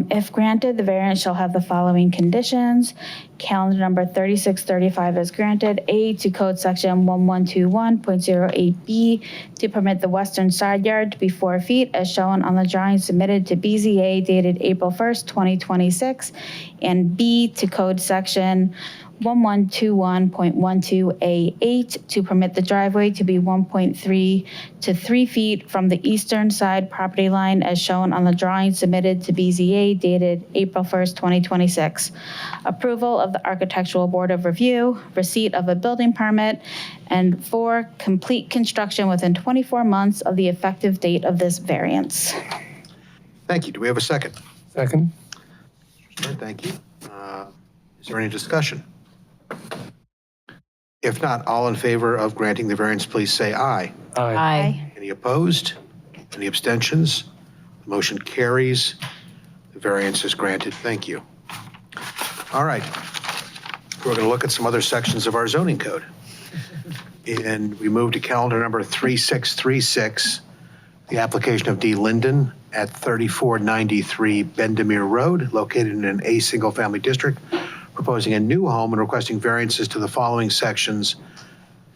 If granted, the variance shall have the following conditions. Calendar number 3635 is granted. A, to code section 1121.08B, to permit the western side yard to be 4 feet as shown on the drawing submitted to BZA dated April 1st, 2026. And B, to code section 1121.12A8, to permit the driveway to be 1.3 to 3 feet from the eastern side property line as shown on the drawing submitted to BZA dated April 1st, 2026. Approval of the Architectural Board of Review, receipt of a building permit, and 4, complete construction within 24 months of the effective date of this variance. Thank you. Do we have a second? Second. Thank you. Is there any discussion? If not, all in favor of granting the variance, please say aye. Aye. Any opposed? Any abstentions? The motion carries. The variance is granted. Thank you. All right. We're going to look at some other sections of our zoning code. And we move to calendar number 3636, the application of D. Linden at 3493 Bendemeer Road, located in an A single-family district, proposing a new home and requesting variances to the following sections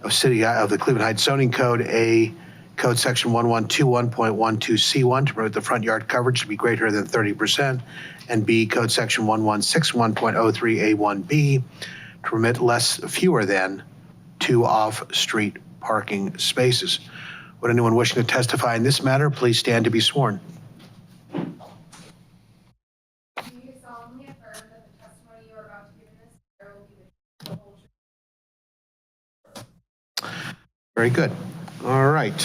of the Cleveland Heights zoning code. A, code section 1121.12C1, to permit the front yard coverage to be greater than 30%, and B, code section 1161.03A1B, to permit fewer than 2 off-street parking spaces. Would anyone wishing to testify in this matter please stand to be sworn? Very good. All right.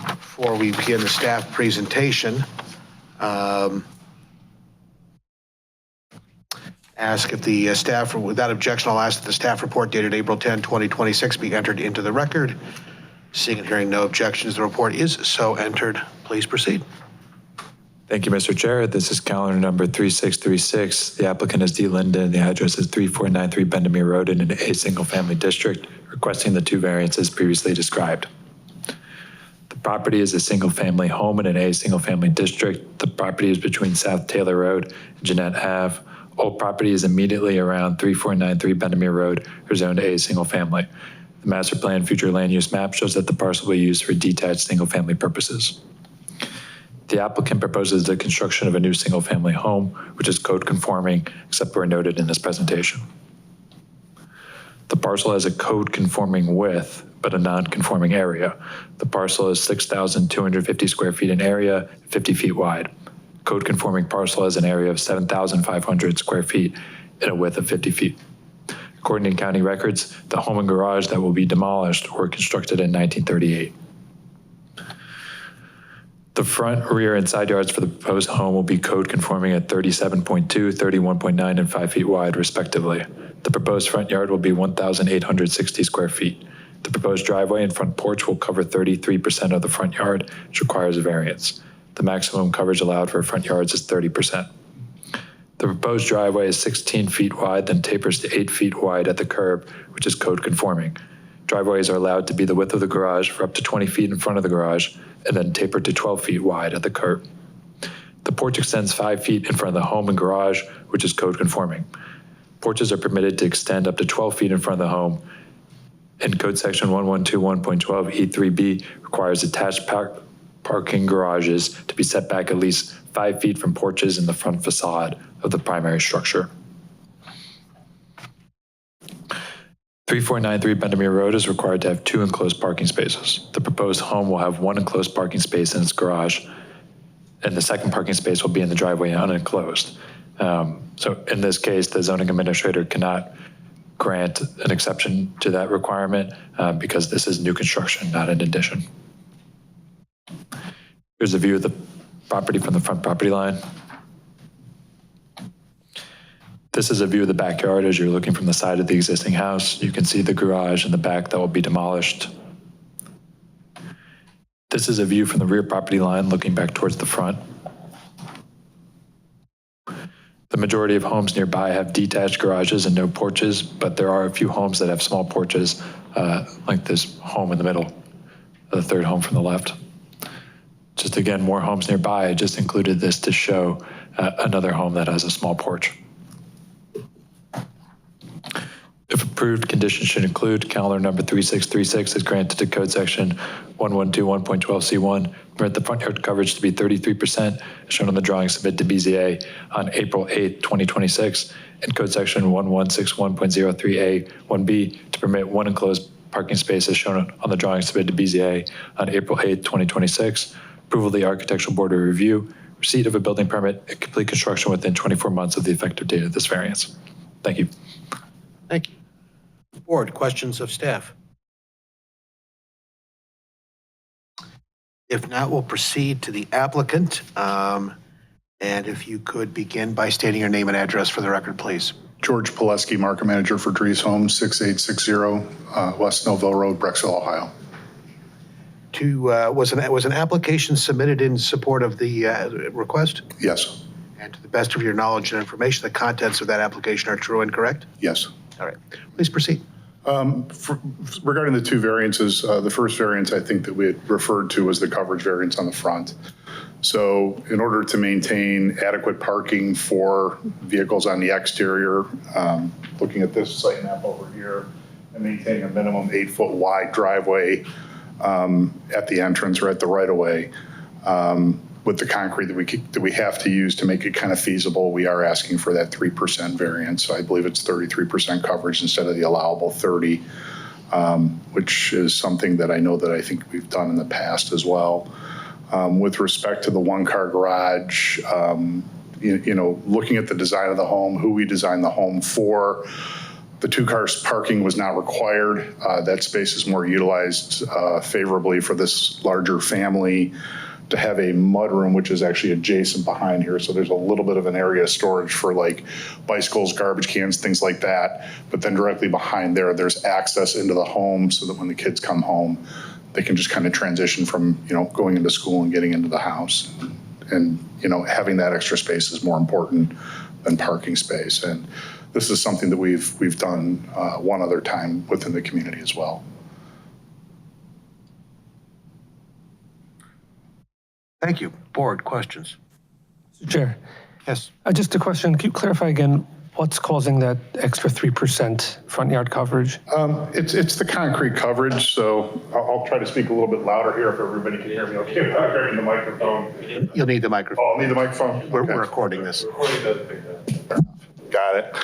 Before we begin the staff presentation, ask if the staff, without objection, I'll ask that the staff report dated April 10, 2026 be entered into the record. Seeing and hearing no objections, the report is so entered. Please proceed. Thank you, Mr. Chair. This is calendar number 3636. The applicant is D. Linden. The address is 3493 Bendemeer Road in an A single-family district, requesting the 2 variances previously described. The property is a single-family home in an A single-family district. The property is between South Taylor Road and Jeanette Ave. All property is immediately around 3493 Bendemeer Road, or zoned A single-family. The master plan future land use map shows that the parcel will be used for detached single-family purposes. The applicant proposes the construction of a new single-family home, which is code conforming, except where noted in this presentation. The parcel has a code-conforming width, but a non-conforming area. The parcel is 6,250 square feet in area, 50 feet wide. Code-conforming parcel has an area of 7,500 square feet and a width of 50 feet. According to county records, the home and garage that will be demolished were constructed in 1938. The front, rear, and side yards for the proposed home will be code conforming at 37.2, 31.9, and 5 feet wide, respectively. The proposed front yard will be 1,860 square feet. The proposed driveway and front porch will cover 33% of the front yard, which requires a variance. The maximum coverage allowed for front yards is 30%. The proposed driveway is 16 feet wide, then tapers to 8 feet wide at the curb, which is code conforming. Driveways are allowed to be the width of the garage for up to 20 feet in front of the garage, and then taper to 12 feet wide at the curb. The porch extends 5 feet in front of the home and garage, which is code conforming. Porches are permitted to extend up to 12 feet in front of the home, and Code Section 1121.12 E3B requires attached parking garages to be set back at least 5 feet from porches in the front facade of the primary structure. 3493 Bendemeer Road is required to have 2 enclosed parking spaces. The proposed home will have 1 enclosed parking space in its garage, and the second parking space will be in the driveway unenclosed. So in this case, the zoning administrator cannot grant an exception to that requirement because this is new construction, not an addition. Here's a view of the property from the front property line. This is a view of the backyard as you're looking from the side of the existing house. You can see the garage in the back that will be demolished. This is a view from the rear property line looking back towards the front. The majority of homes nearby have detached garages and no porches, but there are a few homes that have small porches, like this home in the middle, the third home from the left. Just again, more homes nearby. I just included this to show another home that has a small porch. If approved, conditions should include calendar number 3636 is granted to Code Section 1121.12C1. Permit the front yard coverage to be 33%, as shown on the drawing submitted to BZA on April 8, 2026, and Code Section 1161.03A1B to permit 1 enclosed parking space as shown on the drawing submitted to BZA on April 8, 2026. Approval of the Architectural Board of Review, receipt of a building permit, and complete construction within 24 months of the effective date of this variance. Thank you. Thank you. Board, questions of staff? If not, we'll proceed to the applicant. And if you could begin by stating your name and address for the record, please. George Pileski, Market Manager for Dries Homes, 6860 West Snowville Road, Brecksville, Ohio. Was an application submitted in support of the request? Yes. And to the best of your knowledge and information, the contents of that application are true and correct? Yes. All right. Please proceed. Regarding the 2 variances, the first variance I think that we had referred to was the coverage variance on the front. So in order to maintain adequate parking for vehicles on the exterior, looking at this site map over here, and maintaining a minimum 8-foot wide driveway at the entrance or at the right-of-way, with the concrete that we have to use to make it kind of feasible, we are asking for that 3% variance. So I believe it's 33% coverage instead of the allowable 30, which is something that I know that I think we've done in the past as well. With respect to the 1-car garage, looking at the design of the home, who we designed the home for, the 2 cars parking was not required. That space is more utilized favorably for this larger family to have a mudroom, which is actually adjacent behind here. So there's a little bit of an area of storage for like bicycles, garbage cans, things like that. But then directly behind there, there's access into the home so that when the kids come home, they can just kind of transition from, going into school and getting into the house. And, having that extra space is more important than parking space. And this is something that we've done one other time within the community as well. Thank you. Board, questions? Mr. Chair, Yes. just a question. Can you clarify again what's causing that extra 3% front yard coverage? It's the concrete coverage. So I'll try to speak a little bit louder here if everybody can hear me okay without grabbing the microphone. You'll need the microphone. Oh, I'll need the microphone? We're Okay. recording this. Got it.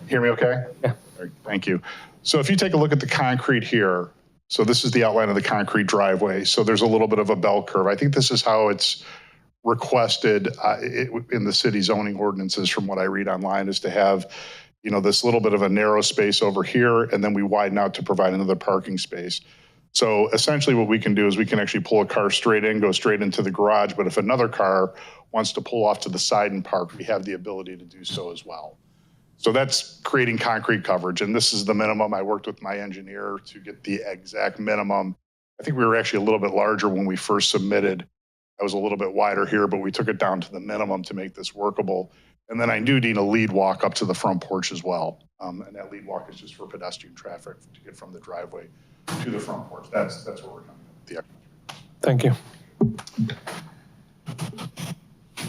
Hear me okay? Yeah. All right, thank you. So if you take a look at the concrete here, so this is the outline of the concrete driveway. So there's a little bit of a bell curve. I think this is how it's requested in the city zoning ordinances, from what I read online, is to have, you know, this little bit of a narrow space over here, and then we widen out to provide another parking space. So essentially what we can do is we can actually pull a car straight in, go straight into the garage, but if another car wants to pull off to the side and park, we have the ability to do so as well. So that's creating concrete coverage, and this is the minimum. I worked with my engineer to get the exact minimum. I think we were actually a little bit larger when we first submitted. I was a little bit wider here, but we took it down to the minimum to make this workable. And then I do need a lead walk up to the front porch as well. And that lead walk is just for pedestrian traffic to get from the driveway to the front porch. That's what we're coming at. Thank you.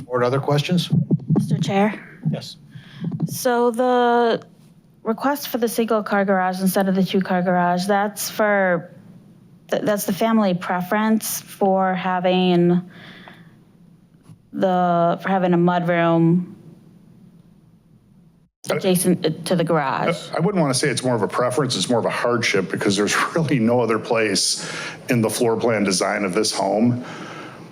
Board, other questions? Mr. Chair? Yes. So the request for the single car garage instead of the 2-car garage, that's the family preference for having a mudroom adjacent to the garage. I wouldn't want to say it's more of a preference, it's more of a hardship, because there's really no other place in the floor plan design of this home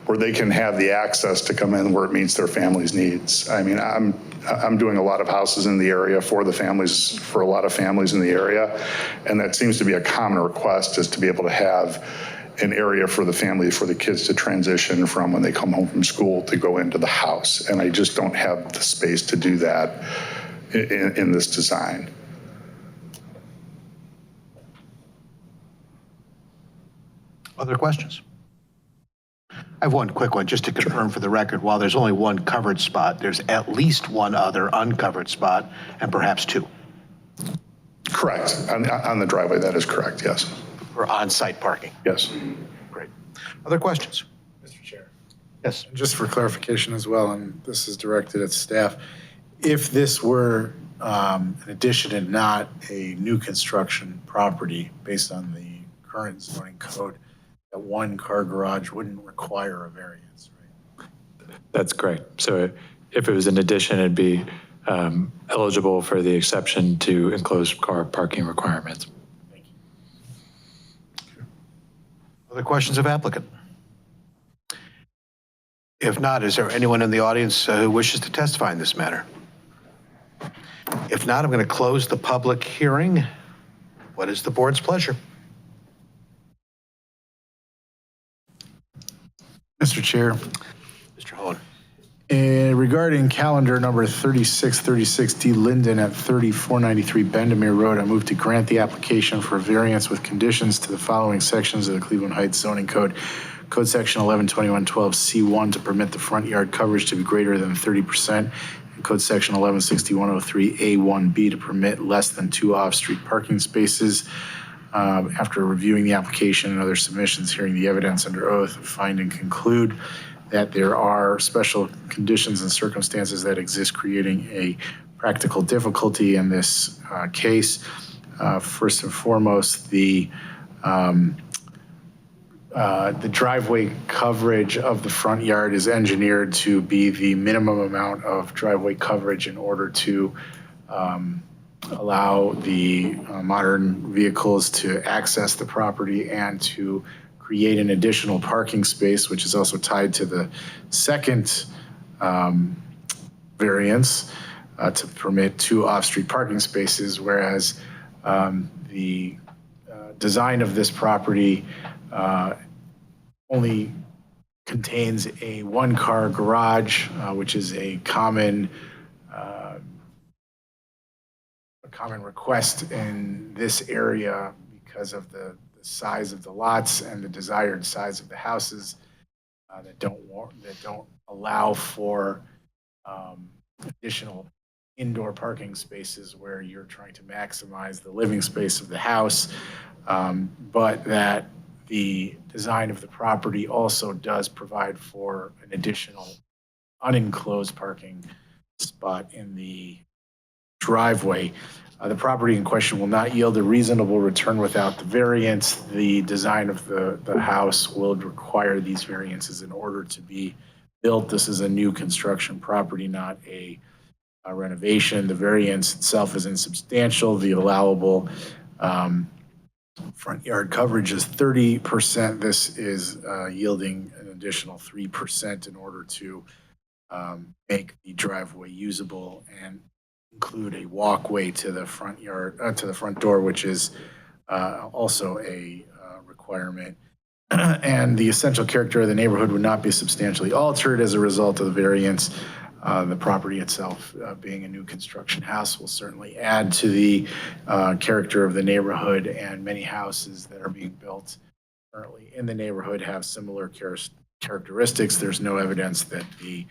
where they can have the access to come in where it meets their family's needs. I mean, I'm doing a lot of houses in the area for the families, for a lot of families in the area, and that seems to be a common request, is to be able to have an area for the family, for the kids to transition from when they come home from school to go into the house. And I just don't have the space to do that in this design. Other questions? I have one quick one, just to confirm for the record. While there's only one covered spot, there's at least one other uncovered spot, and perhaps 2. Correct. On the driveway, that is correct, yes. For on-site parking. Yes. Great. Other questions? Mr. Chair. Yes. And just for clarification as well, and this is directed at staff, if this were an addition and not a new construction property based on the current zoning code, that 1-car garage wouldn't require a variance, right? That's correct. So if it was an addition, it'd be eligible for the exception to enclosed car parking requirements. Thank you. Other questions of applicant? If not, is there anyone in the audience who wishes to testify in this matter? If not, I'm going to close the public hearing. What is the board's pleasure? Mr. Chair. Mr. Hohen. Regarding calendar number 3636D Linden at 3493 Bendemeer Road, I move to grant the application for variance with conditions to the following sections of the Cleveland Heights zoning code. Code section 112112C1 to permit the front yard coverage to be greater than 30%. And code section 116103A1B to permit less than 2 off-street parking spaces. After reviewing the application and other submissions, hearing the evidence under oath, find and conclude that there are special conditions and circumstances that exist creating a practical difficulty in this case. First and foremost, the driveway coverage of the front yard is engineered to be the minimum amount of driveway coverage in order to allow the modern vehicles to access the property and to create an additional parking space, which is also tied to the second variance to permit 2 off-street parking spaces, whereas the design of this property only contains a 1-car garage, which is a common request in this area because of the size of the lots and the desired size of the houses that don't allow for additional indoor parking spaces where you're trying to maximize the living space of the house, but that the design of the property also does provide for an additional unenclosed parking spot in the driveway. The property in question will not yield a reasonable return without the variance. The design of the house will require these variances in order to be built. This is a new construction property, not a renovation. The variance itself is insubstantial. The allowable front yard coverage is 30%. This is yielding an additional 3% in order to make the driveway usable and include a walkway to the front yard, to the front door, which is also a requirement. And the essential character of the neighborhood would not be substantially altered as a result of the variance. The property itself, being a new construction house, will certainly add to the character of the neighborhood, and many houses that are being built currently in the neighborhood have similar characteristics. There's no evidence that the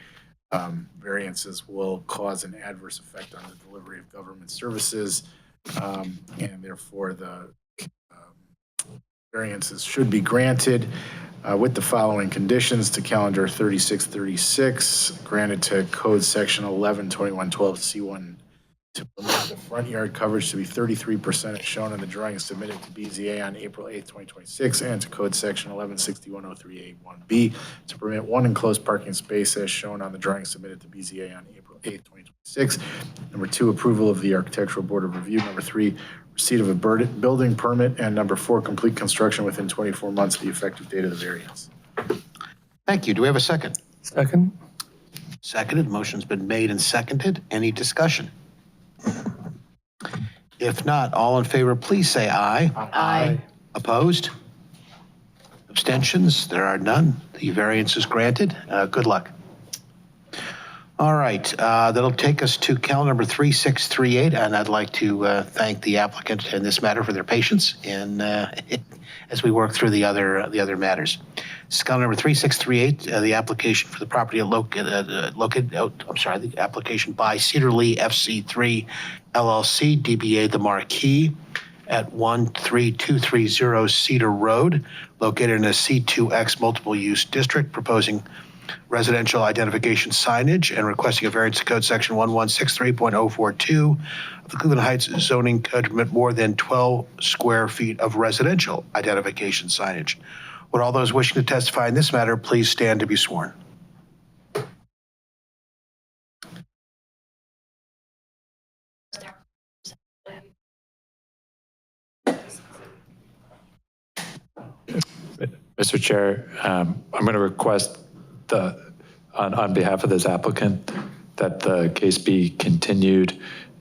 variances will cause an adverse effect on the delivery of government services, and therefore the variances should be granted with the following conditions: to calendar 3636, granted to code section 112112C1 to permit the front yard coverage to be 33% as shown in the drawing submitted to BZA on April 8th, 2026, and to code section 116103A1B to permit one enclosed parking space as shown on the drawing submitted to BZA on April 8th, 2026. Number 2, approval of the Architectural Board of Review. Number 3, receipt of a building permit. And number 4, complete construction within 24 months of the effective date of the variance. Thank you. Do we have a second? Second. Seconded. Motion's been made and seconded. Any discussion? If not, all in favor, please say aye. Aye. Opposed? Abstentions? There are none. The variance is granted. Good luck. All right, that'll take us to calendar number 3638, and I'd like to thank the applicant in this matter for their patience in as we work through the other matters. This is calendar number 3638, the application for the property the application by Cedar Lee FC3 LLC, DBA The Marquee at 13230 Cedar Road, located in a C2X multiple use district, proposing residential identification signage and requesting a variance to code section 1163.042 of the Cleveland Heights zoning code to permit more than 12 square feet of residential identification signage. Would all those wishing to testify in this matter please stand to be sworn? Mr. Chair, I'm going to request on behalf of this applicant that the case be continued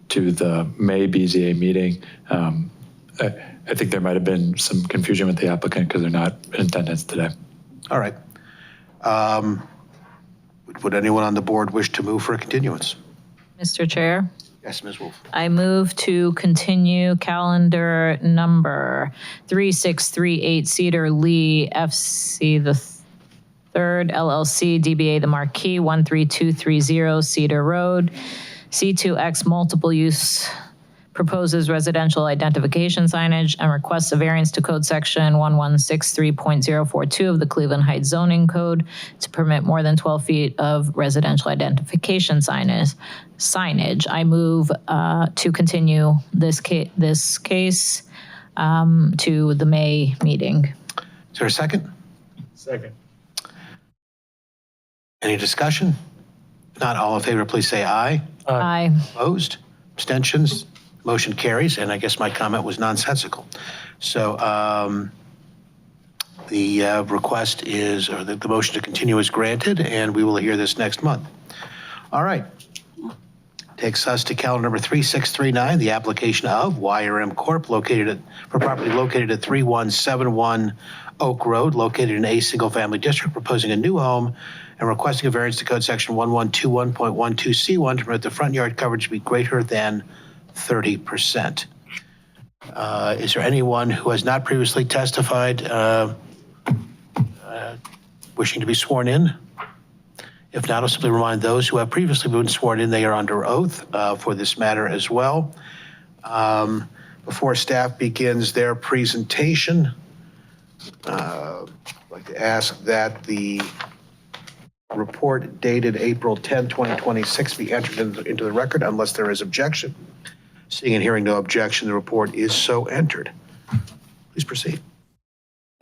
to the May BZA meeting. I think there might have been some confusion with the applicant because they're not in attendance today. All right. Would anyone on the board wish to move for a continuance? Mr. Chair, Yes, Ms. Wolf. I move to continue calendar number 3638 Cedar Lee FC the Third LLC, DBA The Marquee, 13230 Cedar Road, C2X multiple use, proposes residential identification signage and requests a variance to code section 1163.042 of the Cleveland Heights zoning code to permit more than 12 feet of residential identification signage. I move to continue this case to the May meeting. Is there a second? Second. Any discussion? If not, all in favor, please say aye. Aye. Opposed? Abstentions? Motion carries, and I guess my comment was nonsensical. So the request is, or the motion to continue is granted, and we will hear this next month. All right. Takes us to calendar number 3639, the application of YRM Corp. for property located at 3171 Oak Road, located in a single-family district, proposing a new home and requesting a variance to code section 1121.12C1 to permit the front yard coverage to be greater than 30%. Is there anyone who has not previously testified wishing to be sworn in? If not, I'll simply remind those who have previously been sworn in they are under oath for this matter as well. Before staff begins their presentation, I'd like to ask that the report dated April 10, 2026 be entered into the record unless there is objection. Seeing and hearing no objection, the report is so entered. Please proceed.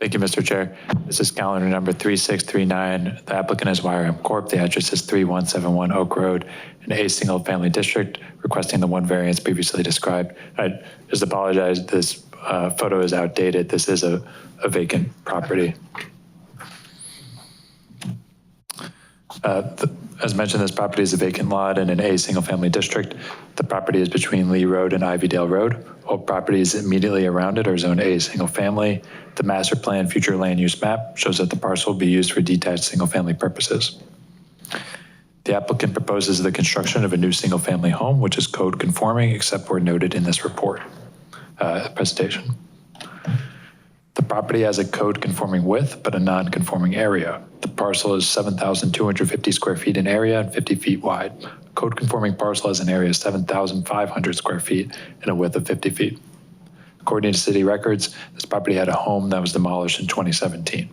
Thank you, Mr. Chair. This is calendar number 3639. The applicant is YRM Corp. The address is 3171 Oak Road in a single-family district, requesting the one variance previously described. I just apologize, this photo is outdated. This is a vacant property. As mentioned, this property is a vacant lot in an A single-family district. The property is between Lee Road and Ivydale Road. All properties immediately around it are zoned A single-family. The master plan future land use map shows that the parcel will be used for detached single-family purposes. The applicant proposes the construction of a new single-family home, which is code conforming, except where noted in this report presentation. The property has a code conforming width, but a non-conforming area. The parcel is 7,250 square feet in area and 50 feet wide. Code conforming parcel has an area of 7,500 square feet and a width of 50 feet. According to city records, this property had a home that was demolished in 2017.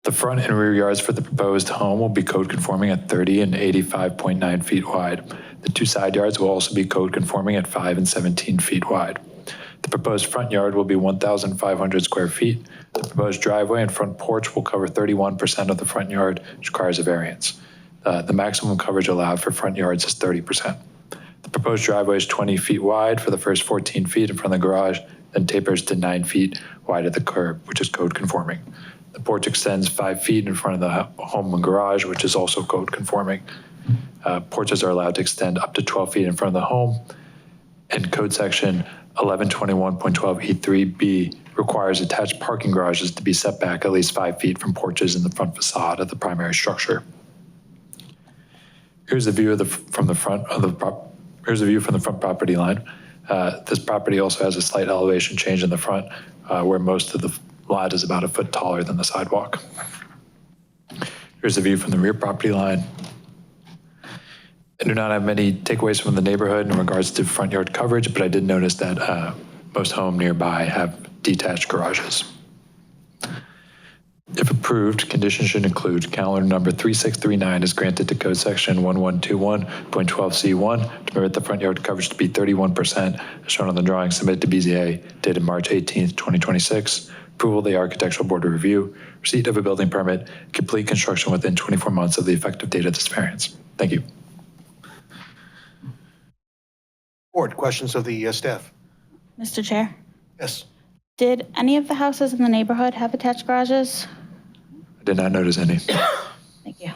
The front and rear yards for the proposed home will be code conforming at 30 and 85.9 feet wide. The two side yards will also be code conforming at 5 and 17 feet wide. The proposed front yard will be 1,500 square feet. The proposed driveway and front porch will cover 31% of the front yard, which requires a variance. The maximum coverage allowed for front yards is 30%. The proposed driveway is 20 feet wide for the first 14 feet in front of the garage, then tapers to 9 feet wide at the curb, which is code conforming. The porch extends 5 feet in front of the home and garage, which is also code conforming. Porches are allowed to extend up to 12 feet in front of the home, and code section 1121.12E3B requires attached parking garages to be set back at least 5 feet from porches in the front facade of the primary structure. Here's a view from the front property line. This property also has a slight elevation change in the front, where most of the lot is about a foot taller than the sidewalk. Here's a view from the rear property line. I do not have many takeaways from the neighborhood in regards to front yard coverage, but I did notice that most homes nearby have detached garages. If approved, conditions should include calendar number 3639 is granted to code section 1121.12C1 to permit the front yard coverage to be 31%, as shown on the drawing submitted to BZA dated March 18th, 2026. Approval of the Architectural Board of Review, receipt of a building permit, complete construction within 24 months of the effective date of this variance. Thank you. Board, questions of the staff? Mr. Chair, Yes. did any of the houses in the neighborhood have attached garages? I did not notice any. Thank you.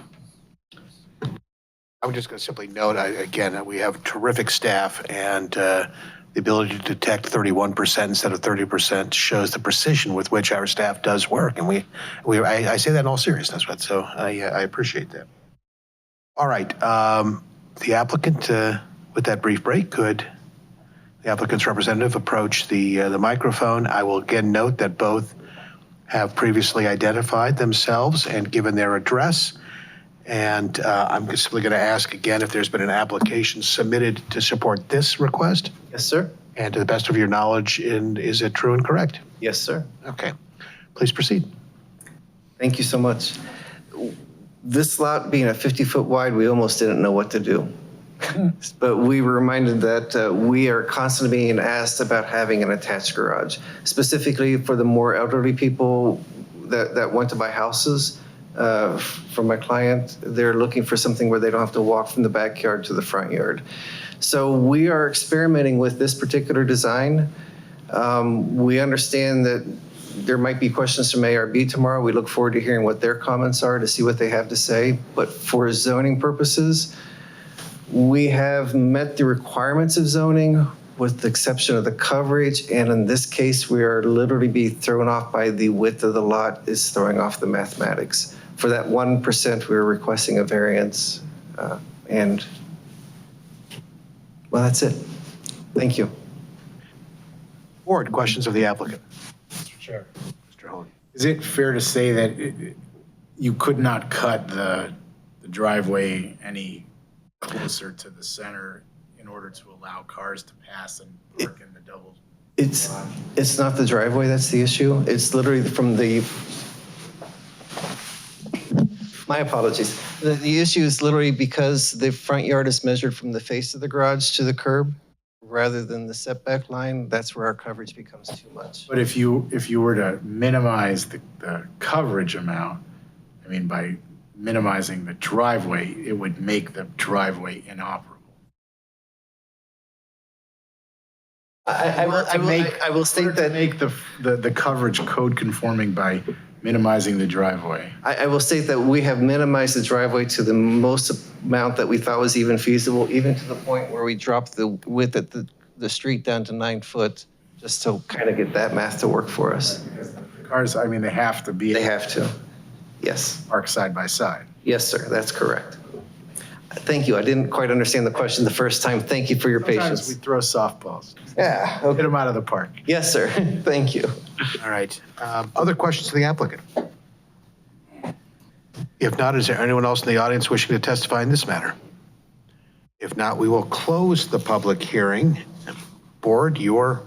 I'm just going to simply note, again, we have terrific staff, and the ability to detect 31% instead of 30% shows the precision with which our staff does work. And I say that in all seriousness, but so I appreciate that. All right, the applicant, with that brief break, could the applicant's representative approach the microphone? I will again note that both have previously identified themselves and given their address. And I'm simply going to ask again if there's been an application submitted to support this request. Yes, sir. And to the best of your knowledge, is it true and correct? Yes, sir. Okay, please proceed. Thank you so much. This lot being a 50-foot wide, we almost didn't know what to do. But we were reminded that we are constantly being asked about having an attached garage, specifically for the more elderly people that want to buy houses. For my client, they're looking for something where they don't have to walk from the backyard to the front yard. So we are experimenting with this particular design. We understand that there might be questions from ARB tomorrow. We look forward to hearing what their comments are to see what they have to say. But for zoning purposes, we have met the requirements of zoning with the exception of the coverage. And in this case, we are literally being thrown off by the width of the lot is throwing off the mathematics. For that 1%, we were requesting a variance. And well, that's it. Thank you. Board, questions of the applicant? Mr. Chair. Mr. Hohen. Is it fair to say that you could not cut the driveway any closer to the center in order to allow cars to pass and park in the double? It's not the driveway that's the issue. It's literally from the, my apologies. The issue is literally because the front yard is measured from the face of the garage to the curb. rather than the setback line, that's where our coverage becomes too much. But if you were to minimize the coverage amount, I mean, by minimizing the driveway, it would make the driveway inoperable. I will state that. Make the coverage code conforming by minimizing the driveway. I will state that we have minimized the driveway to the most amount that we thought was even feasible, even to the point where we dropped the width at the street down to 9 foot, just to kind of get that math to work for us. Cars, I mean, they have to be. They have to, yes. Parked side by side. Yes, sir, that's correct. Thank you. I didn't quite understand the question the first time. Thank you for your Sometimes patience. we throw softballs. Yeah, Hit okay. them out of the park. Yes, sir. Thank you. All right. Other questions to the applicant? If not, is there anyone else in the audience wishing to testify in this matter? If not, we will close the public hearing. Board, your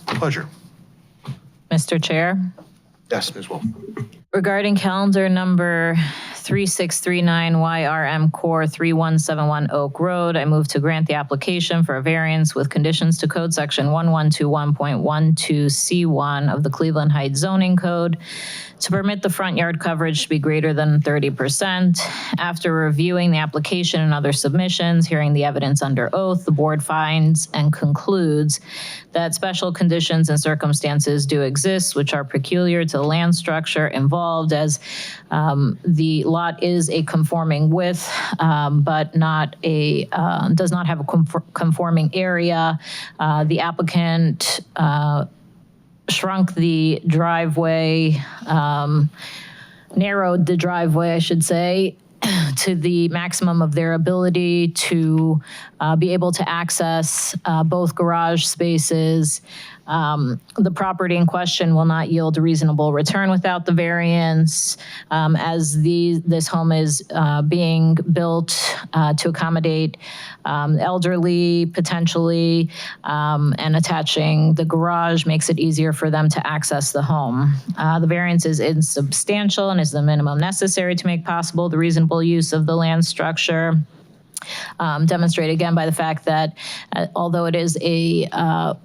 pleasure. Mr. Chair, Yes, Ms. Wolf. regarding calendar number 3639 YRM Core 3171 Oak Road, I move to grant the application for a variance with conditions to code section 1121.12C1 of the Cleveland Heights zoning code to permit the front yard coverage to be greater than 30%. After reviewing the application and other submissions, hearing the evidence under oath, the board finds and concludes that special conditions and circumstances do exist, which are peculiar to the land structure involved, as the lot is a conforming width, but not a, does not have a conforming area. The applicant shrunk the driveway, narrowed the driveway, I should say, to the maximum of their ability to be able to access both garage spaces. The property in question will not yield a reasonable return without the variance, as this home is being built to accommodate elderly potentially, and attaching the garage makes it easier for them to access the home. The variance is insubstantial and is the minimum necessary to make possible the reasonable use of the land structure. Demonstrated again by the fact that although it is a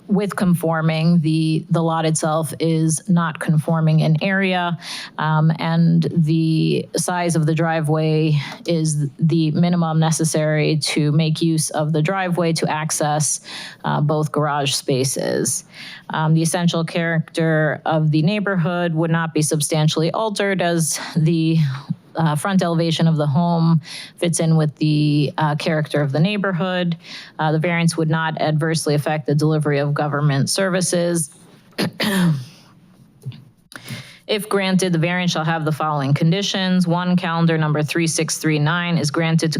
width conforming, the lot itself is not conforming in area, and the size of the driveway is the minimum necessary to make use of the driveway to access both garage spaces. The essential character of the neighborhood would not be substantially altered, as the front elevation of the home fits in with the character of the neighborhood. The variance would not adversely affect the delivery of government services. If granted, the variance shall have the following conditions. 1, calendar number 3639 is granted to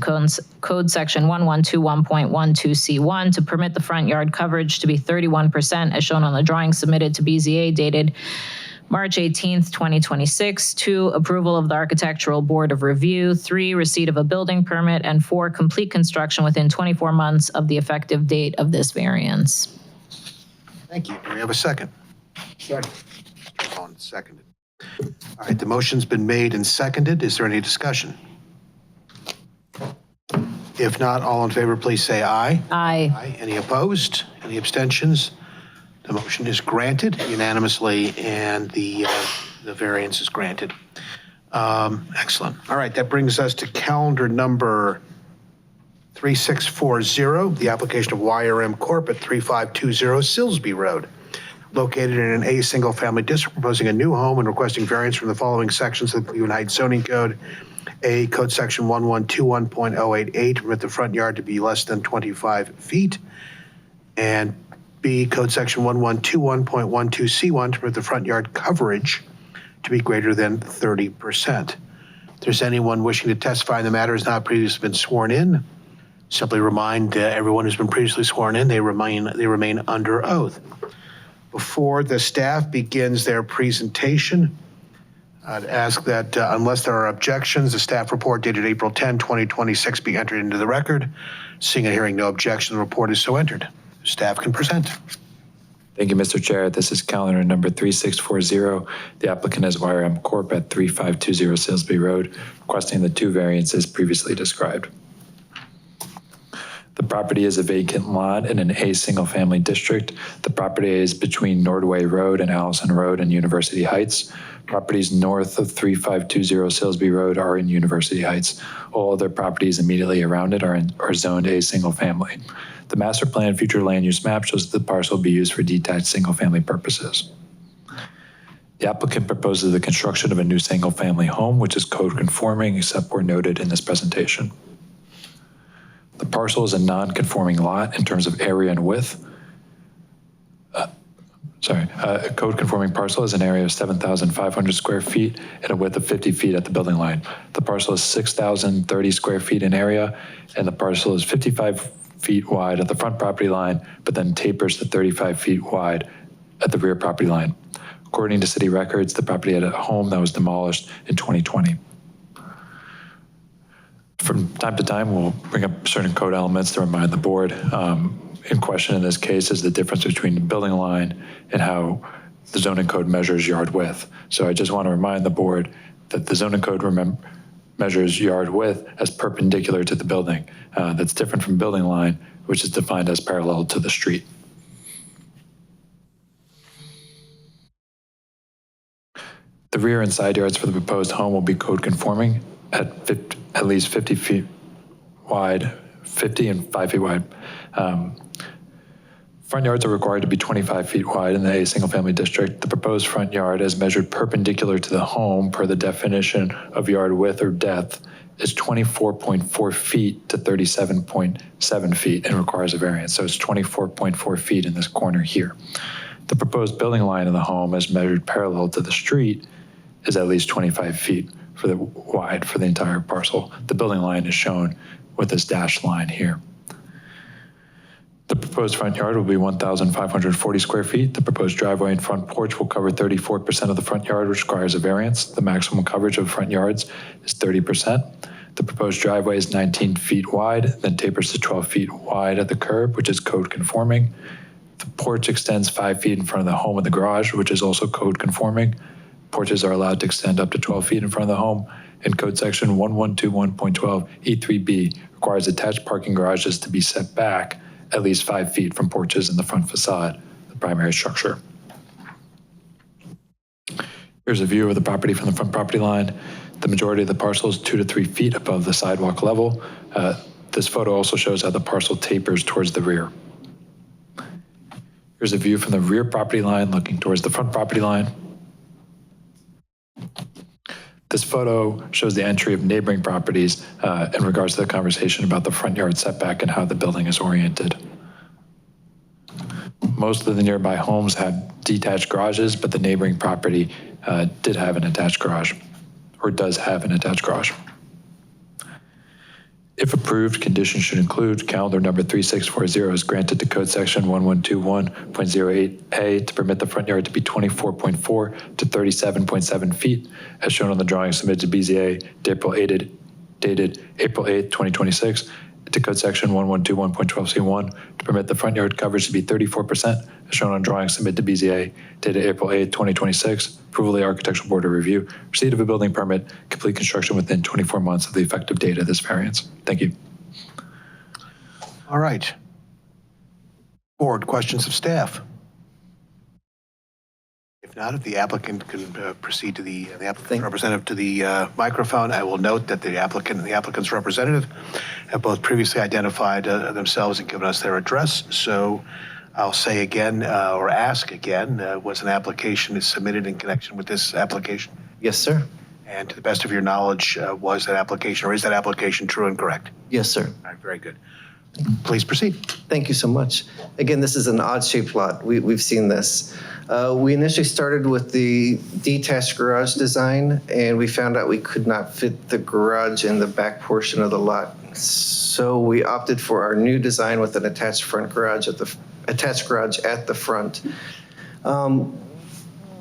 code section 1121.12C1 to permit the front yard coverage to be 31% as shown on the drawing submitted to BZA dated March 18th, 2026. 2, approval of the Architectural Board of Review. 3, receipt of a building permit. And 4, complete construction within 24 months of the effective date of this variance. Thank you. Do we have a second? Second. On seconded. All right, the motion's been made and seconded. Is there any discussion? If not, all in favor, please say aye. Aye. Aye. Any opposed? Any abstentions? The motion is granted unanimously, and the variance is granted. Excellent. All right, that brings us to calendar number 3640, the application of YRM Corp. at 3520 Silsby Road, located in an A single-family district, proposing a new home and requesting variance from the following sections of the Cleveland Heights zoning code. A, code section 1121.088, permit the front yard to be less than 25 feet. And B, code section 1121.12C1 to permit the front yard coverage to be greater than 30%. If there's anyone wishing to testify in the matter has not previously been sworn in, simply remind everyone who's been previously sworn in, they remain under oath. Before the staff begins their presentation, I'd ask that unless there are objections, the staff report dated April 10, 2026 be entered into the record. Seeing and hearing no objection, the report is so entered. Staff can present. Thank you, Mr. Chair. This is calendar number 3640. The applicant is YRM Corp. at 3520 Silsby Road, requesting the 2 variances previously described. The property is a vacant lot in an A single-family district. The property is between Nordway Road and Allison Road and University Heights. Properties north of 3520 Silsby Road are in University Heights. All other properties immediately around it are zoned A single-family. The master plan future land use map shows that the parcel will be used for detached single-family purposes. The applicant proposes the construction of a new single-family home, which is code conforming except where noted in this presentation. The parcel is a non-conforming lot in terms of area and width. A code-conforming parcel is an area of 7,500 square feet and a width of 50 feet at the building line. The parcel is 6,030 square feet in area, and the parcel is 55 feet wide at the front property line, but then tapers to 35 feet wide at the rear property line. According to city records, the property had a home that was demolished in 2020. From time to time, we'll bring up certain code elements to remind the board. In question in this case is the difference between the building line and how the zoning code measures yard width. So I just want to remind the board that the zoning code measures yard width as perpendicular to the building. That's different from building line, which is defined as parallel to the street. The rear and side yards for the proposed home will be code conforming at least 50 feet wide, 50 and 5 feet wide. Front yards are required to be 25 feet wide in the A single-family district. The proposed front yard, as measured perpendicular to the home per the definition of yard width or depth, is 24.4 feet to 37.7 feet and requires a variance. So it's 24.4 feet in this corner here. The proposed building line of the home, as measured parallel to the street, is at least 25 feet wide for the entire parcel. The building line is shown with this dashed line here. The proposed front yard will be 1,540 square feet. The proposed driveway and front porch will cover 34% of the front yard, which requires a variance. The maximum coverage of front yards is 30%. The proposed driveway is 19 feet wide, then tapers to 12 feet wide at the curb, which is code conforming. The porch extends 5 feet in front of the home and the garage, which is also code conforming. Porches are allowed to extend up to 12 feet in front of the home, and code section 1121.12 E3B requires attached parking garages to be set back at least 5 feet from porches in the front facade, the primary structure. Here's a view of the property from the front property line. The majority of the parcel is 2 to 3 feet above the sidewalk level. This photo also shows how the parcel tapers towards the rear. Here's a view from the rear property line looking towards the front property line. This photo shows the entry of neighboring properties in regards to the conversation about the front yard setback and how the building is oriented. Most of the nearby homes have detached garages, but the neighboring property did have an attached garage, or does have an attached garage. If approved, conditions should include calendar number 3640 is granted to code section 1121.08A to permit the front yard to be 24.4 to 37.7 feet, as shown on the drawing submitted to BZA dated April 8, 2026, to code section 1121.12C1 to permit the front yard coverage to be 34%, as shown on drawing submitted to BZA dated April 8, 2026, approval of the architectural board of review, receipt of a building permit, complete construction within 24 months of the effective date of this variance. Thank you. All right. Board, questions of staff? If not, if the applicant can proceed to the applicant's representative to the microphone, I will note that the applicant and the applicant's representative have both previously identified themselves and given us their address. So I'll say again, or ask again, was an application submitted in connection with this application? Yes, sir. And to the best of your knowledge, was that application, or is that application true and correct? Yes, sir. All right, very good. Please proceed. Thank you so much. Again, this is an odd-shaped lot. We've seen this. We initially started with the detached garage design, and we found out we could not fit the garage in the back portion of the lot. So we opted for our new design with an attached garage at the front.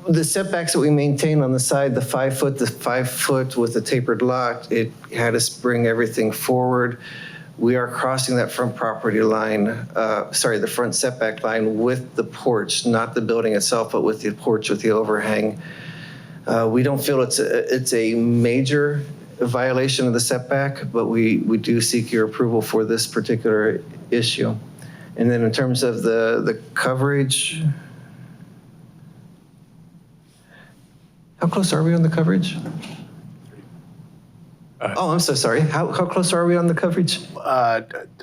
The setbacks that we maintain on the side, the 5 foot with the tapered lot, it had us bring everything forward. We are crossing that front property line, the front setback line with the porch, not the building itself, but with the porch with the overhang. We don't feel it's a major a violation of the setback, but we do seek your approval for this particular issue. And then in terms of the coverage, how close are we on the coverage? Oh, I'm so sorry. How close are we on the coverage? I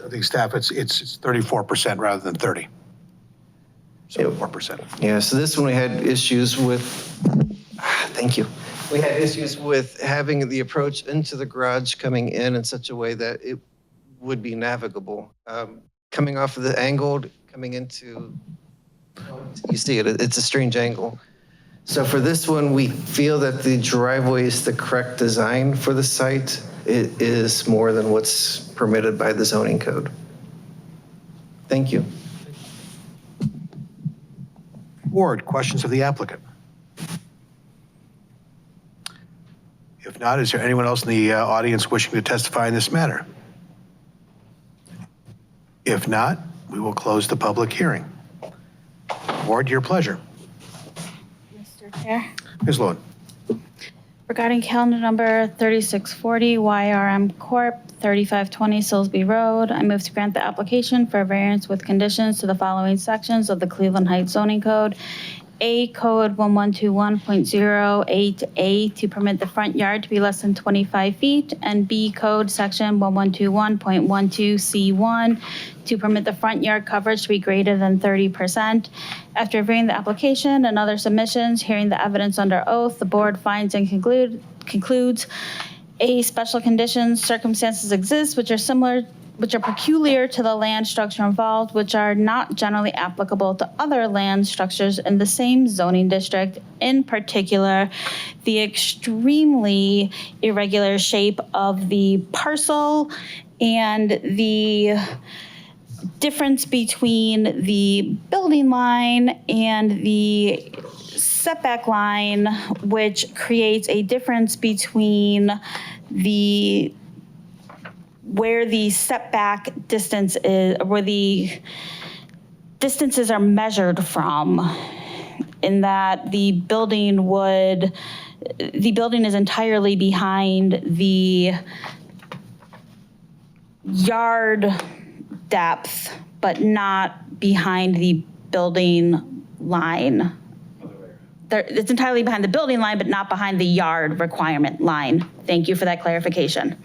think staff, it's 34% rather than 30. So 4%. Yeah, so this one we had issues with, thank you. We had issues with having the approach into the garage coming in such a way that it would be navigable. Coming off of the angled, coming into, you see it, it's a strange angle. So for this one, we feel that the driveway is the correct design for the site. It is more than what's permitted by the zoning code. Thank you. Board, questions of the applicant? If not, is there anyone else in the audience wishing to testify in this matter? If not, we will close the public hearing. Board, your pleasure. Mr. Chair. Ms. Lewin. Regarding calendar number 3640 YRM Corp. 3520 Silsby Road, I move to grant the application for a variance with conditions to the following sections of the Cleveland Heights zoning code. A, code 1121.08A to permit the front yard to be less than 25 feet, and B, code section 1121.12C1 to permit the front yard coverage to be greater than 30%. After reviewing the application and other submissions, hearing the evidence under oath, the board finds and concludes A, special conditions, circumstances exist which are peculiar to the land structure involved, which are not generally applicable to other land structures in the same zoning district. In particular, the extremely irregular shape of the parcel and the difference between the building line and the setback line, which creates a difference between where the setback distance is, where the distances are measured from, in that the building is entirely behind the yard depth, but not behind the building line. It's entirely behind the building line, but not behind the yard requirement line. Thank you for that clarification.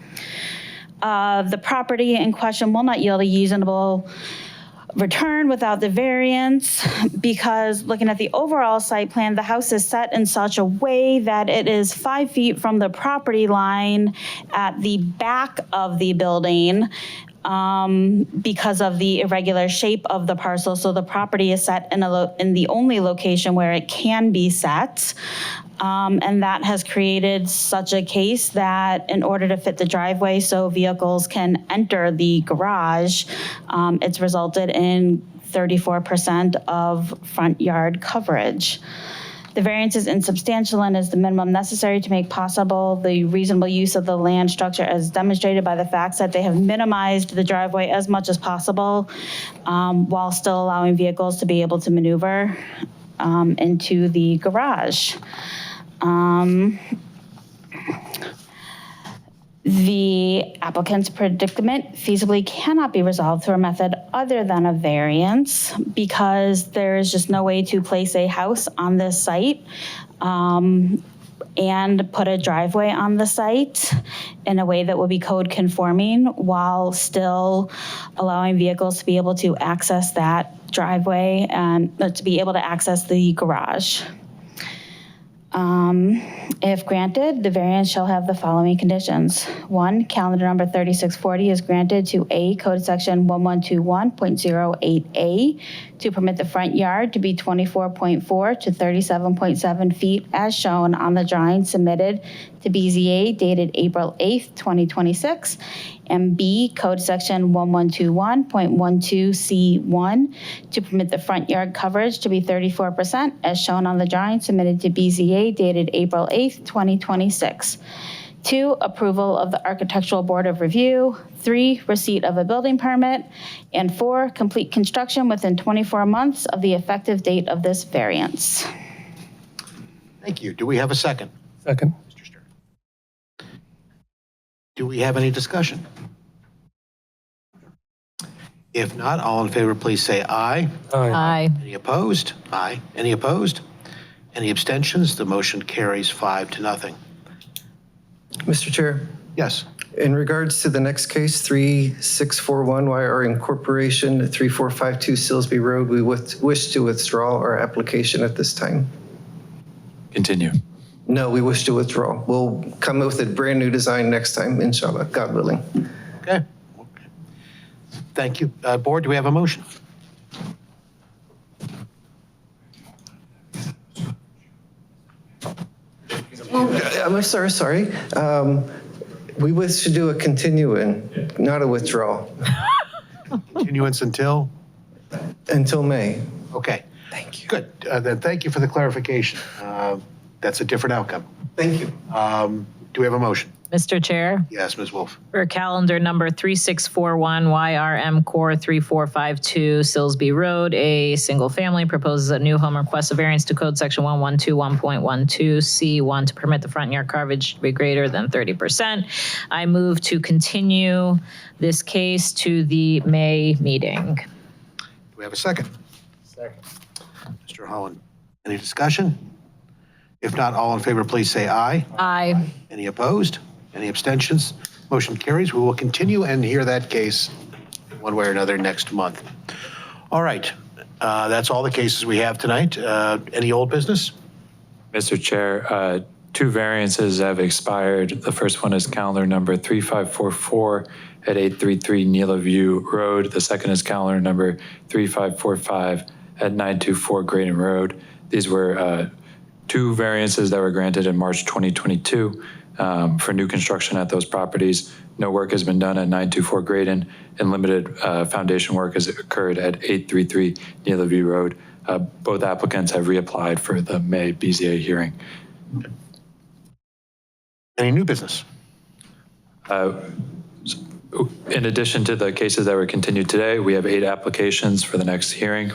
The property in question will not yield a usable return without the variance, because looking at the overall site plan, the house is set in such a way that it is 5 feet from the property line at the back of the building, because of the irregular shape of the parcel. So the property is set in the only location where it can be set. And that has created such a case that in order to fit the driveway so vehicles can enter the garage, it's resulted in 34% of front yard coverage. The variance is insubstantial and is the minimum necessary to make possible the reasonable use of the land structure, as demonstrated by the facts that they have minimized the driveway as much as possible, while still allowing vehicles to be able to maneuver into the garage. The applicant's predicament feasibly cannot be resolved through a method other than a variance, because there is just no way to place a house on this site and put a driveway on the site in a way that will be code conforming while still allowing vehicles to be able to access that driveway and to be able to access the garage. If granted, the variance shall have the following conditions. 1, calendar number 3640 is granted to A, code section 1121.08A to permit the front yard to be 24.4 to 37.7 feet as shown on the drawing submitted to BZA dated April 8th, 2026. And B, code section 1121.12C1 to permit the front yard coverage to be 34% as shown on the drawing submitted to BZA dated April 8th, 2026. 2, approval of the Architectural Board of Review. 3, receipt of a building permit. And 4, complete construction within 24 months of the effective date of this variance. Thank you. Do we have a second? Second. Do we have any discussion? If not, all in favor, please say aye. Aye. Any opposed? Aye. Any opposed? Any abstentions? The motion carries 5-0. Mr. Chair, Yes. in regards to the next case, 3641 YR Incorporation, 3452 Silsby Road, we wish to withdraw our application at this time. Continue. No, we wish to withdraw. We'll come with a brand-new design next time, inshallah, God willing. Okay. Thank you. Board, do we have a motion? I'm sorry. We wish to do a continuing, not a withdrawal, Continuance until? until May. Okay. Thank you. Good. Then thank you for the clarification. That's a different outcome. Thank you. Do we have a motion? Mr. Chair, Yes, Ms. Wolf. for calendar number 3641 YRM Core 3452 Silsby Road, a single family proposes a new home, requests a variance to code section 1121.12 C1 to permit the front yard coverage to be greater than 30%. I move to continue this case to the May meeting. Do we have a second? Second. Mr. Holland, any discussion? If not, all in favor, please say aye. Aye. Any opposed? Any abstentions? Motion carries. We will continue and hear that case one way or another next month. All right. That's all the cases we have tonight. Any old business? Mr. Chair, 2 variances have expired. The first one is calendar number 3544 at 833 Neela View Road. The second is calendar number 3545 at 924 Graydon Road. These were 2 variances that were granted in March 2022 for new construction at those properties. No work has been done at 924 Graydon, and limited foundation work has occurred at 833 Neela View Road. Both applicants have reapplied for the May BZA hearing. Any new business? In addition to the cases that were continued today, we have 8 applications for the next hearing.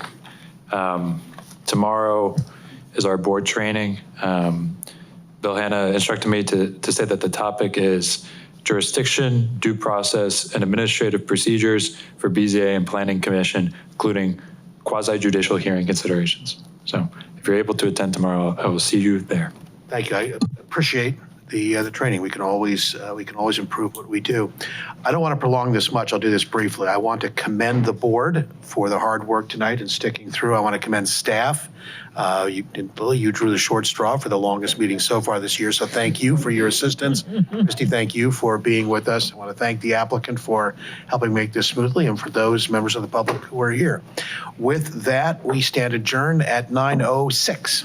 Tomorrow is our board training. Bill Hanna instructed me to say that the topic is jurisdiction, due process, and administrative procedures for BZA and Planning Commission, including quasi-judicial hearing considerations. So if you're able to attend tomorrow, I will see you there. Thank you. I appreciate the training. We can always improve what we do. I don't want to prolong this much. I'll do this briefly. I want to commend the board for the hard work tonight and sticking through. I want to commend staff. You drew the short straw for the longest meeting so far this year, so thank you for your assistance. Christy, thank you for being with us. I want to thank the applicant for helping make this smoothly, and for those members of the public who are here. With that, we stand adjourned at 9:06.